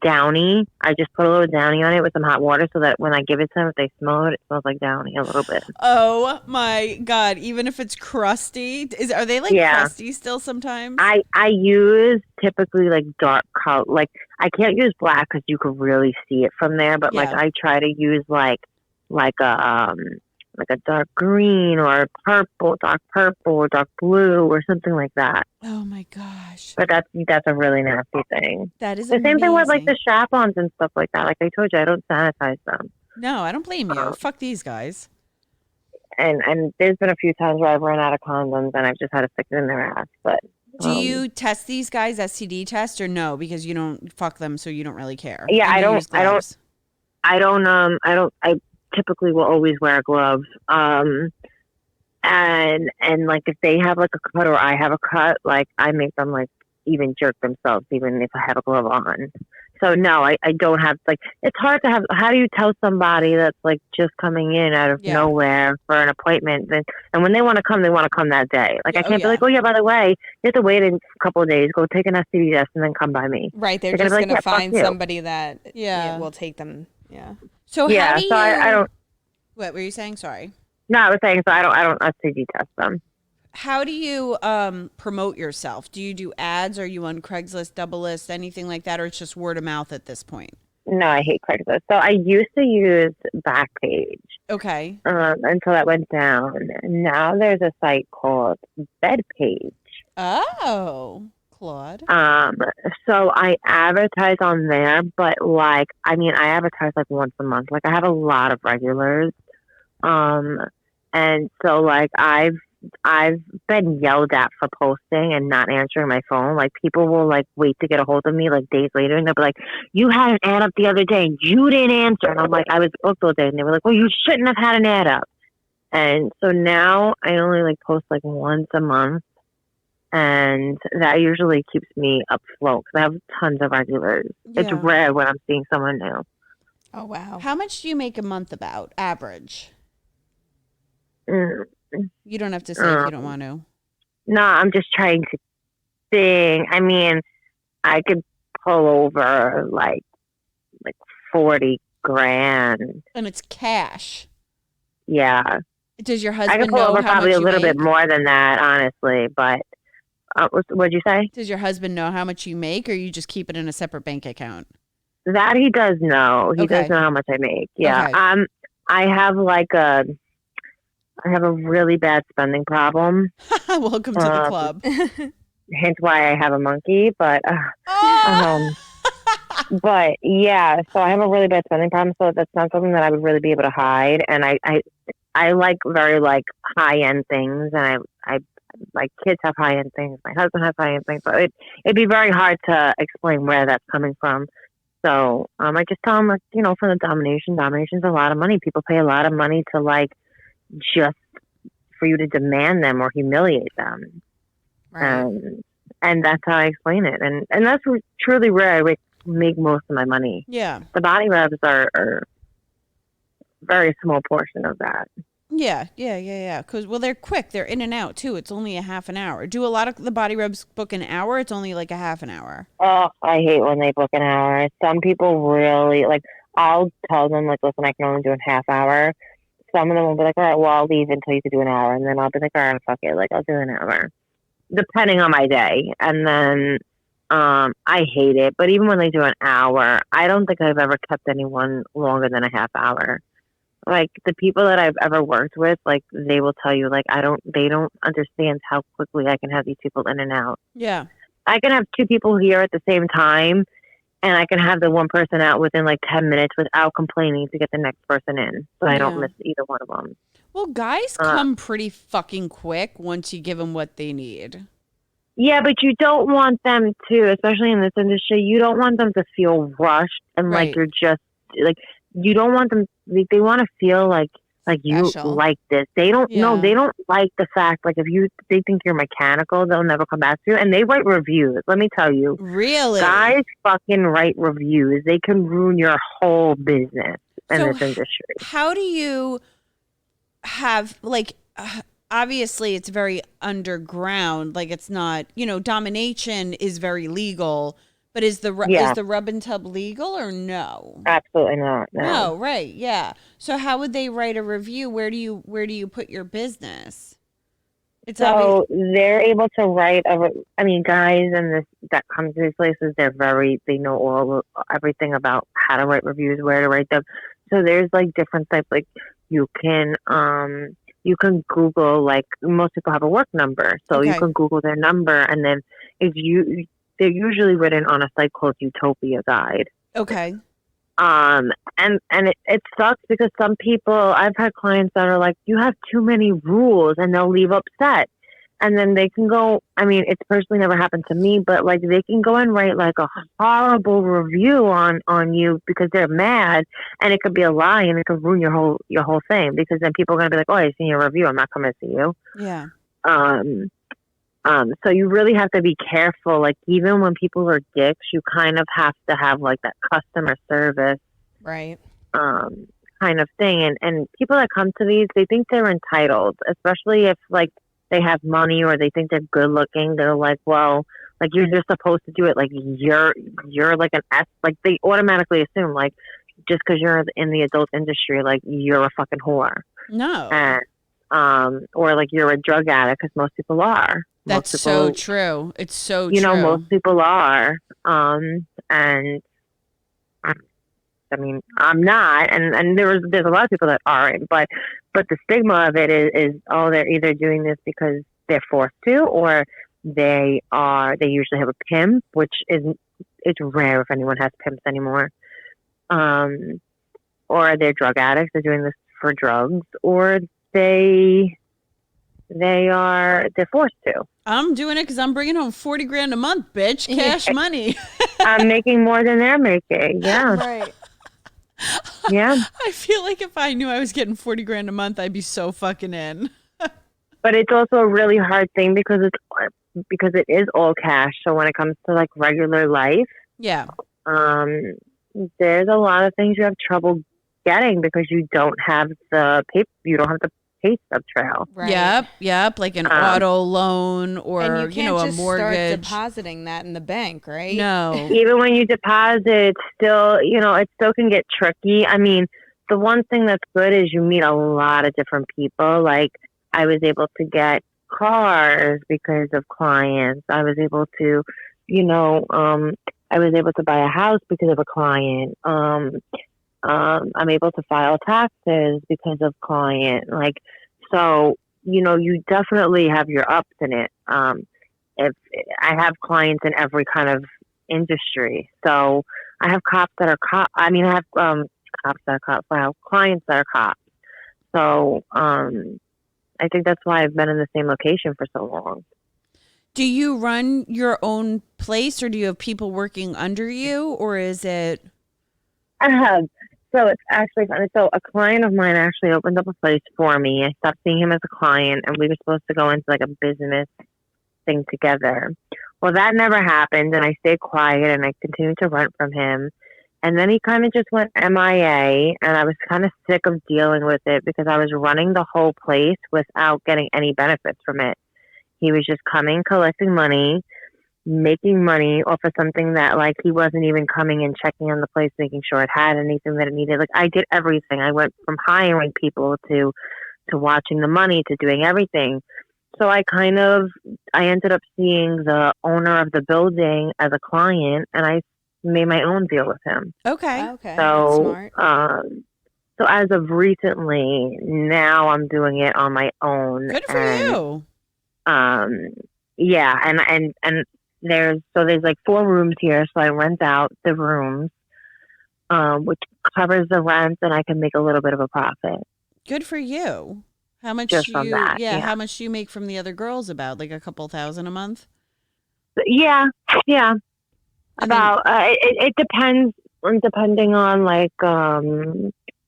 Downy. I just put a little Downy on it with some hot water so that when I give it to them, if they smell it, it smells like Downy a little bit. Oh my God. Even if it's crusty, are they like crusty still sometimes? I use typically like dark color. Like I can't use black because you can really see it from there. But like I try to use like a dark green or dark purple or dark blue or something like that. Oh my gosh. But that's a really nasty thing. That is the amazing. same thing with like the strap-ons and stuff like that. Like I told you, I don't sanitize them. No, I don't blame you. Fuck these guys. And there's been a few times where I've run out of condoms and I've just had to stick it in their ass. But do you test these guys STD test or no? Because you don't fuck them, so you don't really care. Yeah, I typically will always wear gloves. And like if they have like a cut or I have a cut, like I make them like even jerk themselves even if I have a glove on. So no, I don't have like, it's hard to have, how do you tell somebody that's like just coming in out of nowhere for an appointment and when they want to come that day. Like I can't be like, oh yeah, by the way, you have to wait a couple of days, go take an STD test and then come by me. Right. They're just going to find somebody that will take them. Yeah. So yeah, how do you, so I don't. What were you saying? Sorry. No, I was saying, so I don't STD test them. How do you promote yourself? Do you do ads? Are you on Craigslist, Double List, anything like that? Or it's just word of mouth at this point? No, I hate Craigslist. So I used to use Backpage. Okay. Until that went down. Now there's a site called Bedpage. Oh. Claude. So I advertise on there, but like, I mean, I advertise like once a month. Like I have a lot of regulars. And so like I've been yelled at for posting and not answering my phone. Like people will like wait to get a hold of me like days later and they'll be like, you had an ad up the other day and you didn't answer. And I'm like, I was booked all day. And they were like, well, you shouldn't have had an ad up. And so now I only like post like once a month. And that usually keeps me afloat because I have tons of regulars. Yeah. It's rare when I'm seeing someone new. Oh, wow. How much do you make a month about average? Mm. You don't have to say if you don't want to. No, I'm just trying to think. I mean, I could pull over like 40 grand. And it's cash. Yeah. Does your I husband could pull know over how probably much a you little make? bit more than that, honestly. But what'd you say? Does your husband know how much you make, or you just keep it in a separate bank account? That he does know. He Okay. does know how much I make. Yeah. Okay. I have I have a really bad spending problem. Welcome to the club. Hence why I have a monkey. But Oh! but yeah, so I have a really bad spending problem. So that's not something that I would really be able to hide. And I like very like high end things, and I my kids have high end things. My husband has high end things. So it'd be very hard to explain where that's coming from. So I just tell them, like, you know, for the domination's a lot of money. People pay a lot of money to like just for you to demand them or humiliate them. Right. And that's how I explain it. And that's truly where I make most of my money. Yeah. The body rubs are a very small portion of that. Yeah. Because, well, they're quick. They're in and out, too. It's only a half an hour. Do a lot of the body rubs book an hour? It's only like a half an hour. Oh, I hate when they book an hour. Some people really, like, I'll tell them, like, listen, I can only do a half hour. Some of them will be like, all right, well, I'll leave until you can do an hour. And then I'll be like, all right, fuck it. Like, I'll do an hour. Depending on my day. And then I hate it. But even when they do an hour, I don't think I've ever kept anyone longer than a half hour. Like the people that I've ever worked with, like they will tell you, like they don't understand how quickly I can have these people in and out. Yeah. I can have two people here at the same time, and I can have the one person out within like 10 minutes without complaining to get the next person in, so I don't miss either one of them. Well, guys come pretty fucking quick once you give them what they need. Yeah, but you don't want them to, especially in this industry, you don't want them to feel rushed and like you're just like. You don't want them. They want to feel like you like this. They don't. No, they don't like the fact like if they think you're mechanical, they'll never come back to you. And they write reviews. Let me tell you, really, guys fucking write reviews. They can ruin your whole business in this industry. How do you have like? Obviously, it's very underground. Like it's not. Domination is very legal. But is the rub and tub legal or no? Absolutely not. No, right, yeah. So how would they write a review? Where do you put your business? So they're able to write. Guys that come to these places, they know everything about how to write reviews, where to write them. So there's like different types. Like you can Google. Like most people have a work number, so you can Google their number, and then they're usually written on a site called Utopia Guide. Okay. And it sucks because some people, I've had clients that are like, you have too many rules, and they'll leave upset. And then they can go, it's personally never happened to me, but like they can go and write like a horrible review on you because they're mad, and it could be a lie, and it could ruin your whole thing, because then people are going to be like, oh, I seen your review, I'm not coming to see you. Yeah. So you really have to be careful. Like even when people are dicks, you kind of have to have like that customer service, right? Kind of thing. And people that come to these, they think they're entitled, especially if like they have money or they think they're good looking. They're like, well, like you're just supposed to do it. Like you're like an S. Like they automatically assume like just because you're in the adult industry, like you're a fucking whore. No. And or like you're a drug addict, because most people are. That's so true. It's so true. Most people are. And I'm not, and there's a lot of people that aren't, but the stigma of it is they're either doing this because they're forced to, or they usually have a pimp, which isn't, it's rare if anyone has pimps anymore. Or they're drug addicts, they're doing this for drugs, or they're forced to. I'm doing it because I'm bringing home 40 grand a month, bitch. Cash money. I'm making more than they're making. Yeah. Right. Yeah. I feel like if I knew I was getting 40 grand a month, I'd be so fucking in. But it's also a really hard thing because it is all cash. So when it comes to like regular life, Yeah. there's a lot of things you have trouble getting because you don't have the pay stub trail. Right. Yep. Like an auto loan or, And you can't a just mortgage. start depositing that in the bank, right? No. Even when you deposit, it's still, it still can get tricky. I mean, the one thing that's good is you meet a lot of different people. Like, I was able to get cars because of clients. I was able to, I was able to buy a house because of a client. I'm able to file taxes because of client. Like, so, you definitely have your ups in it. If I have clients in every kind of industry. So I have cops that are cops. I mean, I have cops that are cops. I have clients that are cops. So I think that's why I've been in the same location for so long. Do you run your own place or do you have people working under you or is it? I have. So it's actually funny. So a client of mine actually opened up a place for me. I stopped seeing him as a client and we were supposed to go into like a business thing together. Well, that never happened and I stayed quiet and I continued to rent from him. And then he kind of just went MIA and I was kind of sick of dealing with it because I was running the whole place without getting any benefits from it. He was just coming, collecting money, making money off of something that like he wasn't even coming and checking on the place, making sure it had anything that it needed. Like I did everything. I went from hiring people to watching the money to doing everything. So I ended up seeing the owner of the building as a client and I made my own deal with him. Okay. Okay. So, That's smart. so as of recently, now I'm doing it on my own. Good for you. Yeah, and there's like 4 rooms here, so I rent out the rooms, which covers the rent, and I can make a little bit of a profit. Good for you. How much Just from that, yeah. How much do you make from the other girls? About like a couple thousand a month? Yeah. And About it depends, depending on like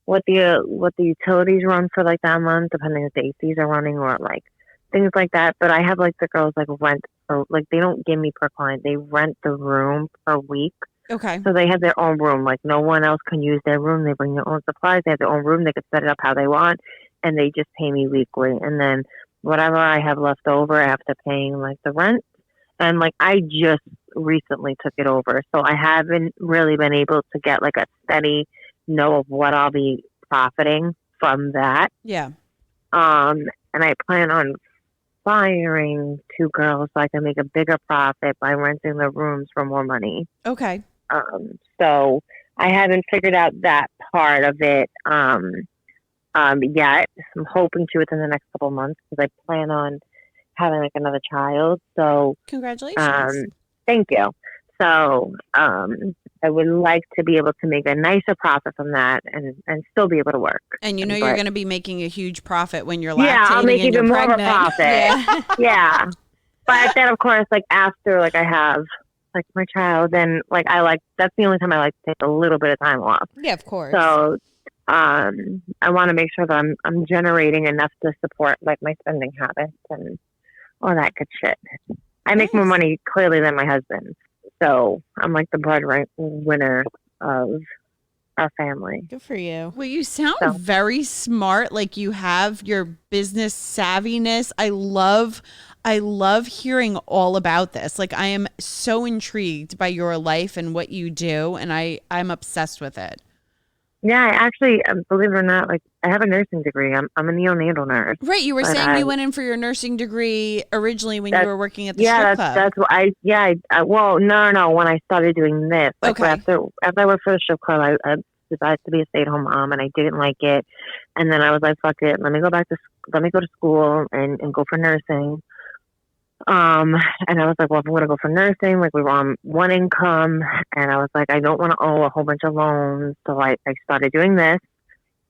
what the utilities run for like that month, depending if the ACs are running or like things like that. But I have like the girls like rent for like they don't give me per client, they rent the room per week. Okay. So they have their own room. Like no one else can use their room. They bring their own supplies. They have their own room. They can set it up how they want, and they just pay me weekly. And then whatever I have left over after paying like the rent. And like I just recently took it over, so I haven't really been able to get like a steady know of what I'll be profiting from that. Yeah. And I plan on firing 2 girls so I can make a bigger profit by renting the rooms for more money. Okay. So I haven't figured out that part of it yet. I'm hoping to within the next couple of months because I plan on having like another child. So Congratulations. Thank you. So I would like to be able to make a nicer profit from that and still be able to work. And you're going to be making a huge profit when you're lactating. Yeah, I'll make even more pregnant. of a profit. Yeah. But then of course, like after like I have like my child, then like that's the only time I like to take a little bit of time off. Yeah, of course. So I want to make sure that I'm generating enough to support like my spending habits and all that good shit. I make more money clearly than my husband. So I'm like the breadwinner of our family. Good for you. Well, you sound very smart. Like you have your business savviness. I love hearing all about this. Like I am so intrigued by your life and what you do. And I'm obsessed with it. Yeah, I actually, believe it or not, like I have a nursing degree. I'm a neonatal nurse. Right. You were saying you went in for your nursing degree originally when you were working at the strip club. That's what well, no. When I started doing this, like after I worked for the strip club, I decided to be a stay-at-home mom and I didn't like it. And then I was like, fuck it. Let me go to school and go for nursing. And I was like, well, if I'm going to go for nursing, like we were on one income, and I was like, I don't want to owe a whole bunch of loans. So I started doing this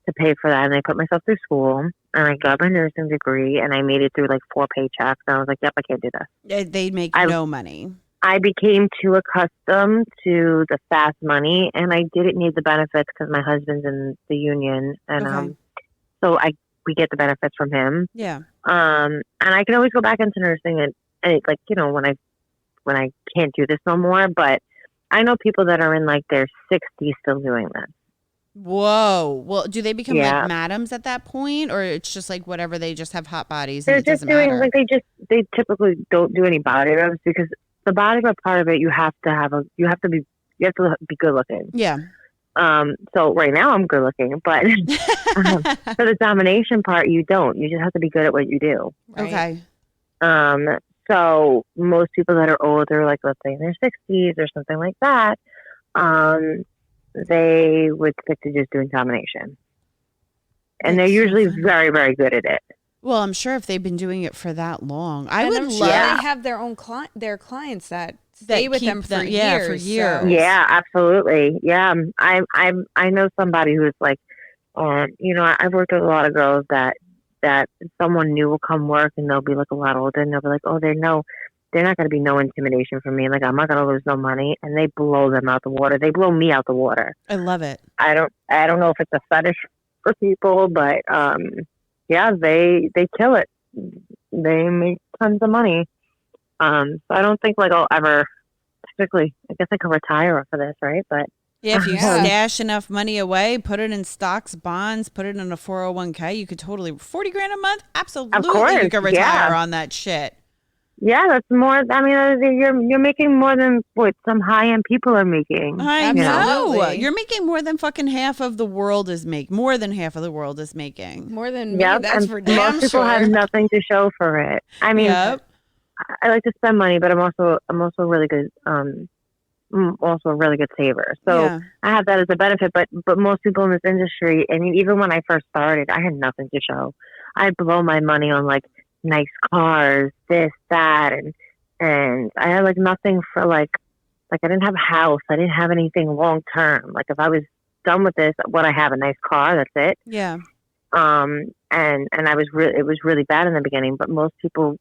to pay for that, and I put myself through school, and I got my nursing degree, and I made it through like 4 paychecks, and I was like, yep, I can't do this. They'd make no money. I became too accustomed to the fast money, and I didn't need the benefits because my husband's in the union, and so we get the benefits from him. Yeah. And I can always go back into nursing, and it's like, you know, when I can't do this no more. But I know people that are in like their 60s still doing this. Whoa. Well, do they become like madams at that point, or it's just like whatever? They just have hot bodies. They're and it just doesn't doing matter? like they typically don't do any body rubs because the body rub part of it you have to be good looking. Yeah. So right now I'm good looking, but for the domination part, you don't. You just have to be good at what you do. Right. Okay. So most people that are older, like let's say in their 60s or something like that, they would stick to just doing domination. And they're usually very, very good at it. Well, I'm sure if they've been doing it for that long, I'm sure they have their own their clients that stay with them for years. For years. So. Yeah, absolutely. Yeah, I know somebody who's like, you know, I've worked with a lot of girls that someone new will come work and they'll be like a lot older and they'll be like, oh, they're not going to be no intimidation for me. Like I'm not going to lose no money, and they blow them out the water. They blow me out the water. I love it. I don't know if it's a fetish for people, but yeah, they kill it. They make tons of money. So I don't think like I'll ever, typically, I guess I could retire off of this, right? But yeah, if you stash enough money away, put it in stocks, bonds, put it in a 401k, you could totally, 40 grand a month? Absolutely. Of course, you could retire on that shit. Yeah, that's more. I mean, you're making more than what some high end people are making. I know. Absolutely. You're making more than fucking half of the world is more than half of the world is making. More than me, that's and for damn most people sure. have nothing to show for it. I mean, I like to spend money, but I'm also really good. Also a really good saver. So I have that as a benefit. But most people in this industry, I mean, even when I first started, I had nothing to show. I'd blow my money on like nice cars, this, that, and I had like nothing for like I didn't have a house. I didn't have anything long term. Like if I was done with this, I have a nice car, that's it. Yeah. And it was really bad in the beginning, but most people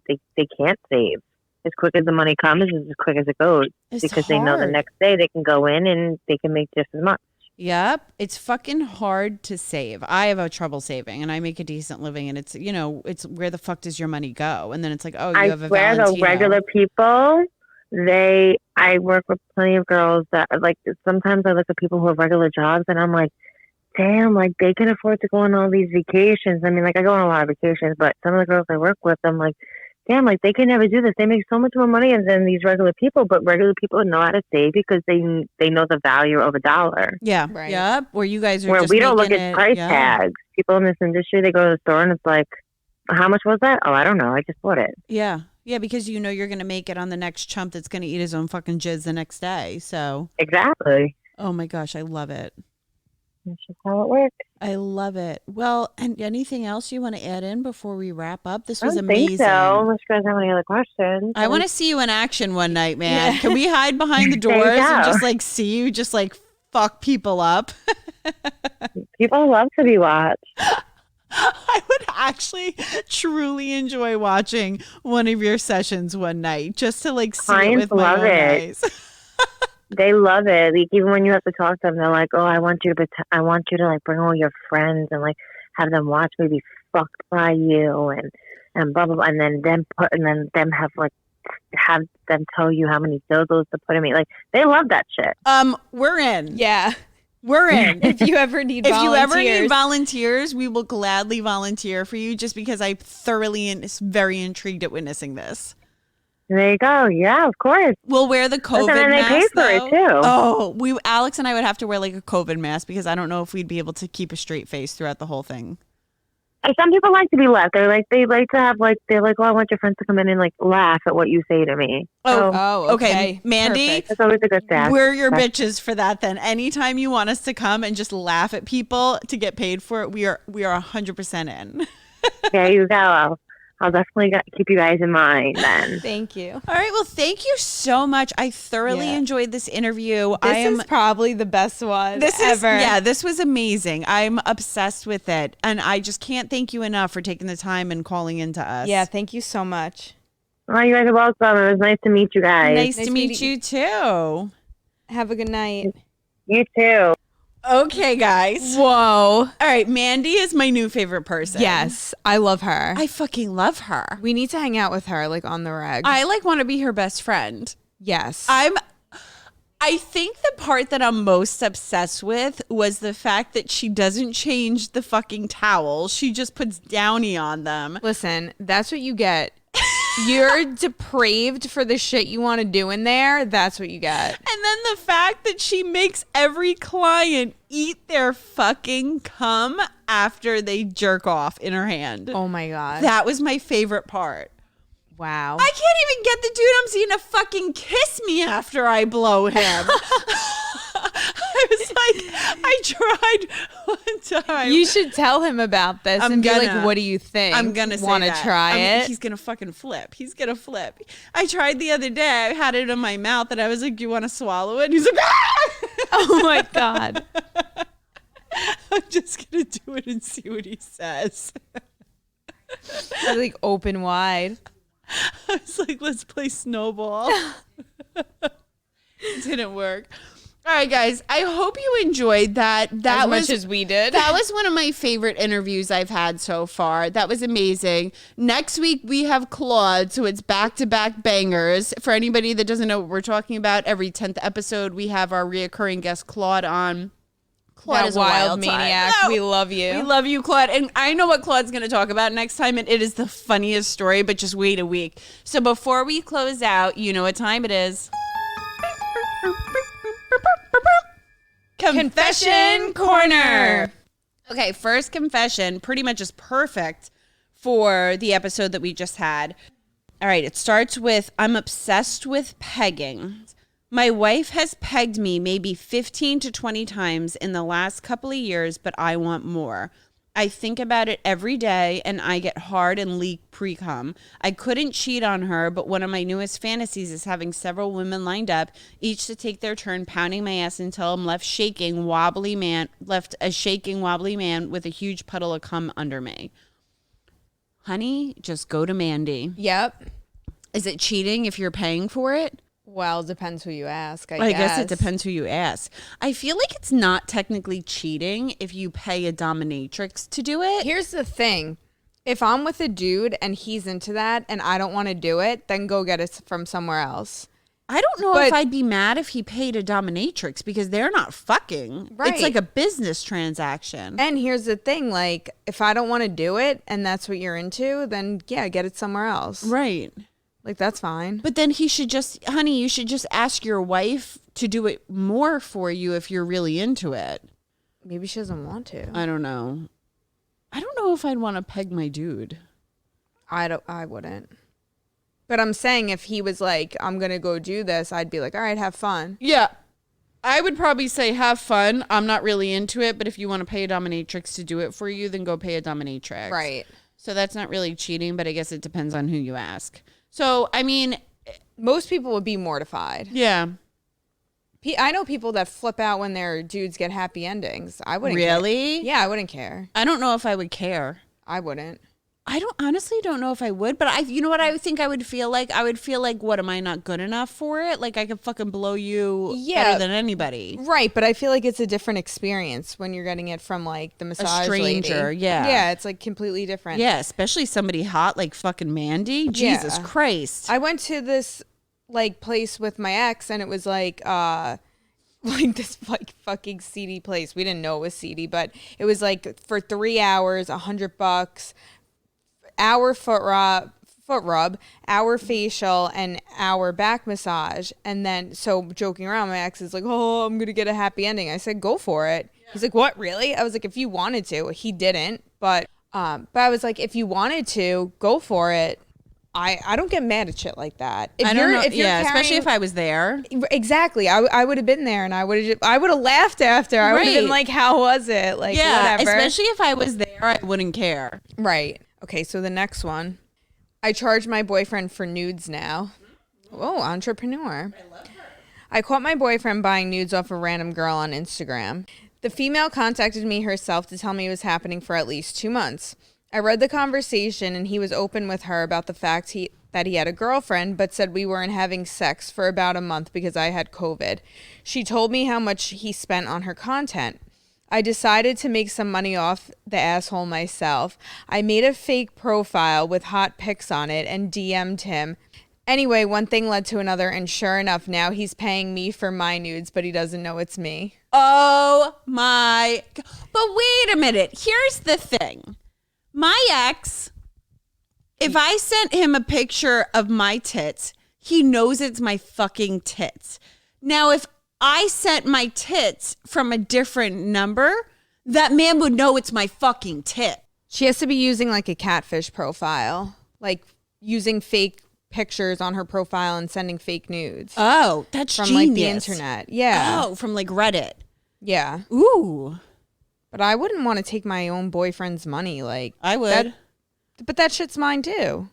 they can't save. As quick as the money comes is as quick as it goes, because they know the next day they can go in and they can make just as much. Yep. It's fucking hard to save. I have a trouble saving, and I make a decent living, and it's, you know, it's where the fuck does your money go? And then it's like, oh, you have a Valentino. I swear the regular people, I work with plenty of girls that like, sometimes I look at people who have regular jobs and I'm like, damn, like they can afford to go on all these vacations. I mean, like I go on a lot of vacations, but some of the girls I work with, I'm like, damn, like they can never do this. They make so much more money than these regular people, but regular people know how to save because they know the value of $1. Yeah. Right. Yep. Where you guys are where just we don't look making at price tags. People in this industry, they go to the store and it's like, how much was that? Oh, I don't know. I just bought it. Yeah. Yeah, because you know you're going to make it on the next chump that's going to eat his own fucking jizz the next day. So. Exactly. Oh my gosh, I love it. That's just how it works. I love it. Well, and anything else you want to add in before we wrap up? This was I don't amazing. think so. Unless you guys have any other questions. I want to see you in action one night, man. Can we hide behind the doors and just like see you just like fuck people up? People love to be watched. I would actually truly enjoy watching one of your sessions one night just to like see it with my own eyes. They love it. Like, even when you have to talk to them, they're like, "Oh, I want you to like bring all your friends and like have them watch me be fucked by you and blah blah blah." And then have them tell you how many dildos to put in me. Like they love that shit. We're in. Yeah. We're in. If you ever need volunteers, we will gladly volunteer for you just because I'm thoroughly and very intrigued at witnessing this. There you go. Yeah, of course. We'll wear the COVID mask. And they pay for it too. Oh, Alex and I would have to wear like a COVID mask because I don't know if we'd be able to keep a straight face throughout the whole thing. And some people like to be left. They like to have like, they're like, oh, I want your friends to come in and like laugh at what you say to me. Okay. Mandy, Perfect. It's always a good staff. We're your bitches for that then. Anytime you want us to come and just laugh at people to get paid for it, we are 100% in. There you go. I'll definitely keep you guys in mind then. Thank you. All right. Well, thank you so much. I thoroughly Yeah. enjoyed this interview. This is probably the best one ever. This was amazing. I'm obsessed with it. And I just can't thank you enough for taking the time and calling into us. Yeah, thank you so much. Oh, you guys are welcome. It was nice to meet you guys. Nice to meet you too. Have a good night. You too. Okay, guys. Whoa. All right. Mandy is my new favorite person. Yes, I love her. I fucking love her. We need to hang out with her, like, on the reg. I like want to be her best friend. Yes. I think the part that I'm most obsessed with was the fact that she doesn't change the fucking towels. She just puts Downy on them. Listen, that's what you get. You're depraved for the shit you want to do in there. That's what you get. And then the fact that she makes every client eat their fucking cum after they jerk off in her hand. Oh my God. That was my favorite part. Wow. I can't even get the dude I'm seeing to fucking kiss me after I blow him. I was like, I tried one time. You should tell him about this and be like, what do you think? I'm going to say Want to that. try it? He's going to fucking flip. He's going to flip. I tried the other day. I had it in my mouth and I was like, do you want to swallow it? And he's like, ah! Oh my God. I'm just going to do it and see what he says. I like open wide. I was like, let's play snowball. It didn't work. All right, guys. I hope you enjoyed that. As much as we did. That was one of my favorite interviews I've had so far. That was amazing. Next week, we have Claude, so it's back-to-back bangers. For anybody that doesn't know what we're talking about, every 10th episode, we have our reoccurring guest, Claude, on. Claude that is a wild time. maniac. No. We love you. We love you, Claude. And I know what Claude's going to talk about next time, and it is the funniest story, but just wait a week. So before we close out, you know what time it is. Confession Corner. Okay, first confession pretty much is perfect for the episode that we just had. All right, it starts with, I'm obsessed with pegging. My wife has pegged me maybe 15 to 20 times in the last couple of years, but I want more. I think about it every day and I get hard and leak pre-cum. I couldn't cheat on her, but one of my newest fantasies is having several women lined up, each to take their turn pounding my ass until I'm left a shaking, wobbly man with a huge puddle of cum under me. Honey, just go to Mandy. Yep. Is it cheating if you're paying for it? Well, depends who you ask, I guess it depends who you ask. I feel like it's not technically cheating if you pay a dominatrix to do it. Here's the thing. If I'm with a dude and he's into that and I don't want to do it, then go get it from somewhere else. I don't know if I'd be mad if he paid a dominatrix because they're not fucking. Right. It's like a business transaction. And here's the thing, like, if I don't want to do it and that's what you're into, then yeah, get it somewhere else. Right. Like, that's fine. But then you should just ask your wife to do it more for you if you're really into it. Maybe she doesn't want to. I don't know. I don't know if I'd want to peg my dude. I wouldn't. But I'm saying if he was like, I'm going to go do this, I'd be like, all right, have fun. Yeah. I would probably say have fun. I'm not really into it, but if you want to pay a dominatrix to do it for you, then go pay a dominatrix. Right. So that's not really cheating, but I guess it depends on who you ask. So, I mean, most people would be mortified. yeah. I know people that flip out when their dudes get happy endings. I wouldn't Really? care. Yeah, I wouldn't care. I don't know if I would care. I wouldn't. I honestly don't know if I would, but you know what I think I would feel like? I would feel like, what, am I not good enough for it? Like I could fucking blow you better than anybody. Right, but I feel like it's a different experience when you're getting it from like the massage stranger, lady. yeah. Yeah, it's like completely different. Yeah, especially somebody hot like fucking Mandy. Jesus Christ. I went to this like place with my ex and it was like this like fucking seedy place. We didn't know it was seedy, but it was like for 3 hours, $100, hour foot rub, hour facial, and hour back massage. And then, so joking around, my ex is like, oh, I'm going to get a happy ending. I said, go for it. Yeah. He's like, what, really? I was like, if you wanted to. He didn't, but I was like, if you wanted to, go for it. I don't get mad at shit like that. I don't know. Especially if I was there. Exactly. I would have been there and I would have laughed after. I would have been like, how was it? Like, yeah, whatever. especially if I was there, I wouldn't care. Right. Okay, so the next one. I charge my boyfriend for nudes now. Oh, entrepreneur. I love her. I caught my boyfriend buying nudes off a random girl on Instagram. The female contacted me herself to tell me it was happening for at least 2 months. I read the conversation and he was open with her about the fact that he had a girlfriend, but said we weren't having sex for about a month because I had COVID. She told me how much he spent on her content. I decided to make some money off the asshole myself. I made a fake profile with hot pics on it and DM'd him. Anyway, one thing led to another, and sure enough, now he's paying me for my nudes, but he doesn't know it's me. Oh my. But wait a minute. Here's the thing. My ex, if I sent him a picture of my tits, he knows it's my fucking tits. Now, if I sent my tits from a different number, that man would know it's my fucking tit. She has to be using like a catfish profile, like using fake pictures on her profile and sending fake nudes. Oh, that's from genius. Like the internet. Yeah. Oh, from like Reddit. Yeah. Ooh. But I wouldn't want to take my own boyfriend's money. Like I would. But that shit's mine too.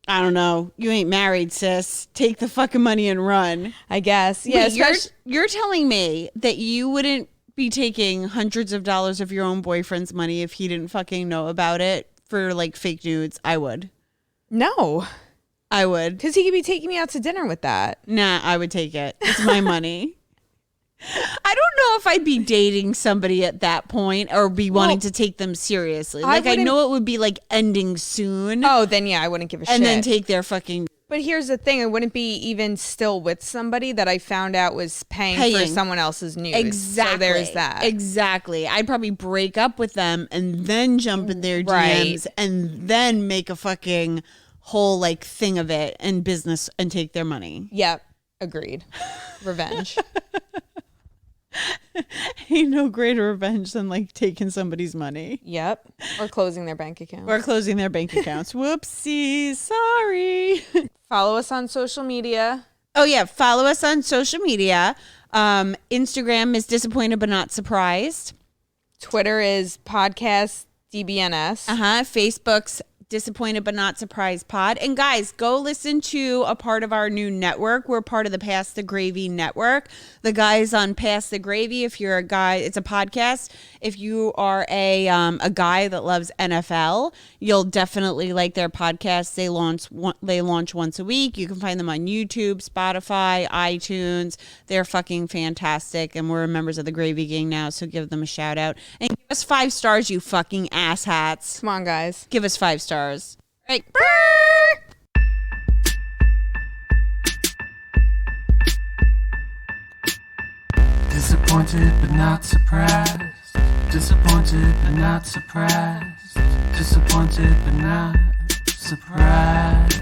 I don't know. You ain't married, sis. Take the fucking money and run. I guess. Yeah. Wait, you're telling me that you wouldn't be taking hundreds of dollars of your own boyfriend's money if he didn't fucking know about it for like fake nudes? I would. No. I would. Because he could be taking me out to dinner with that. Nah, I would take it. It's my money. I don't know if I'd be dating somebody at that point or be wanting to take them seriously. Like, I know it would be like ending soon. Oh, then yeah, I wouldn't give a shit. And then take their fucking... But here's the thing. I wouldn't be even still with somebody that I found out was paying. For someone else's nudes. Exactly. So there's that. Exactly. I'd probably break up with them and then jump in their DMs and then make a fucking whole like thing of it and business and take their money. Yep. Agreed. Revenge. Ain't no greater revenge than like taking somebody's money. Yep. Or closing their bank account. Or closing their bank accounts. Whoopsie. Sorry. Follow us on social media. Oh, yeah. Follow us on social media. Instagram is Disappointed But Not Surprised. Twitter is Podcast DBNS. Facebook's Disappointed But Not Surprised pod. And guys, go listen to a part of our new network. We're part of the Pass the Gravy network. The guys on Pass the Gravy, if you're a guy, it's a podcast. If you are a guy that loves NFL, you'll definitely like their podcast. They launch once a week. You can find them on YouTube, Spotify, iTunes. They're fucking fantastic. And we're members of the Gravy Gang now, so give them a shout out. And give us 5 stars, you fucking asshats. Come on, guys. Give us 5 stars. Right. Disappointed but not surprised. Disappointed but not surprised. Disappointed but not surprised.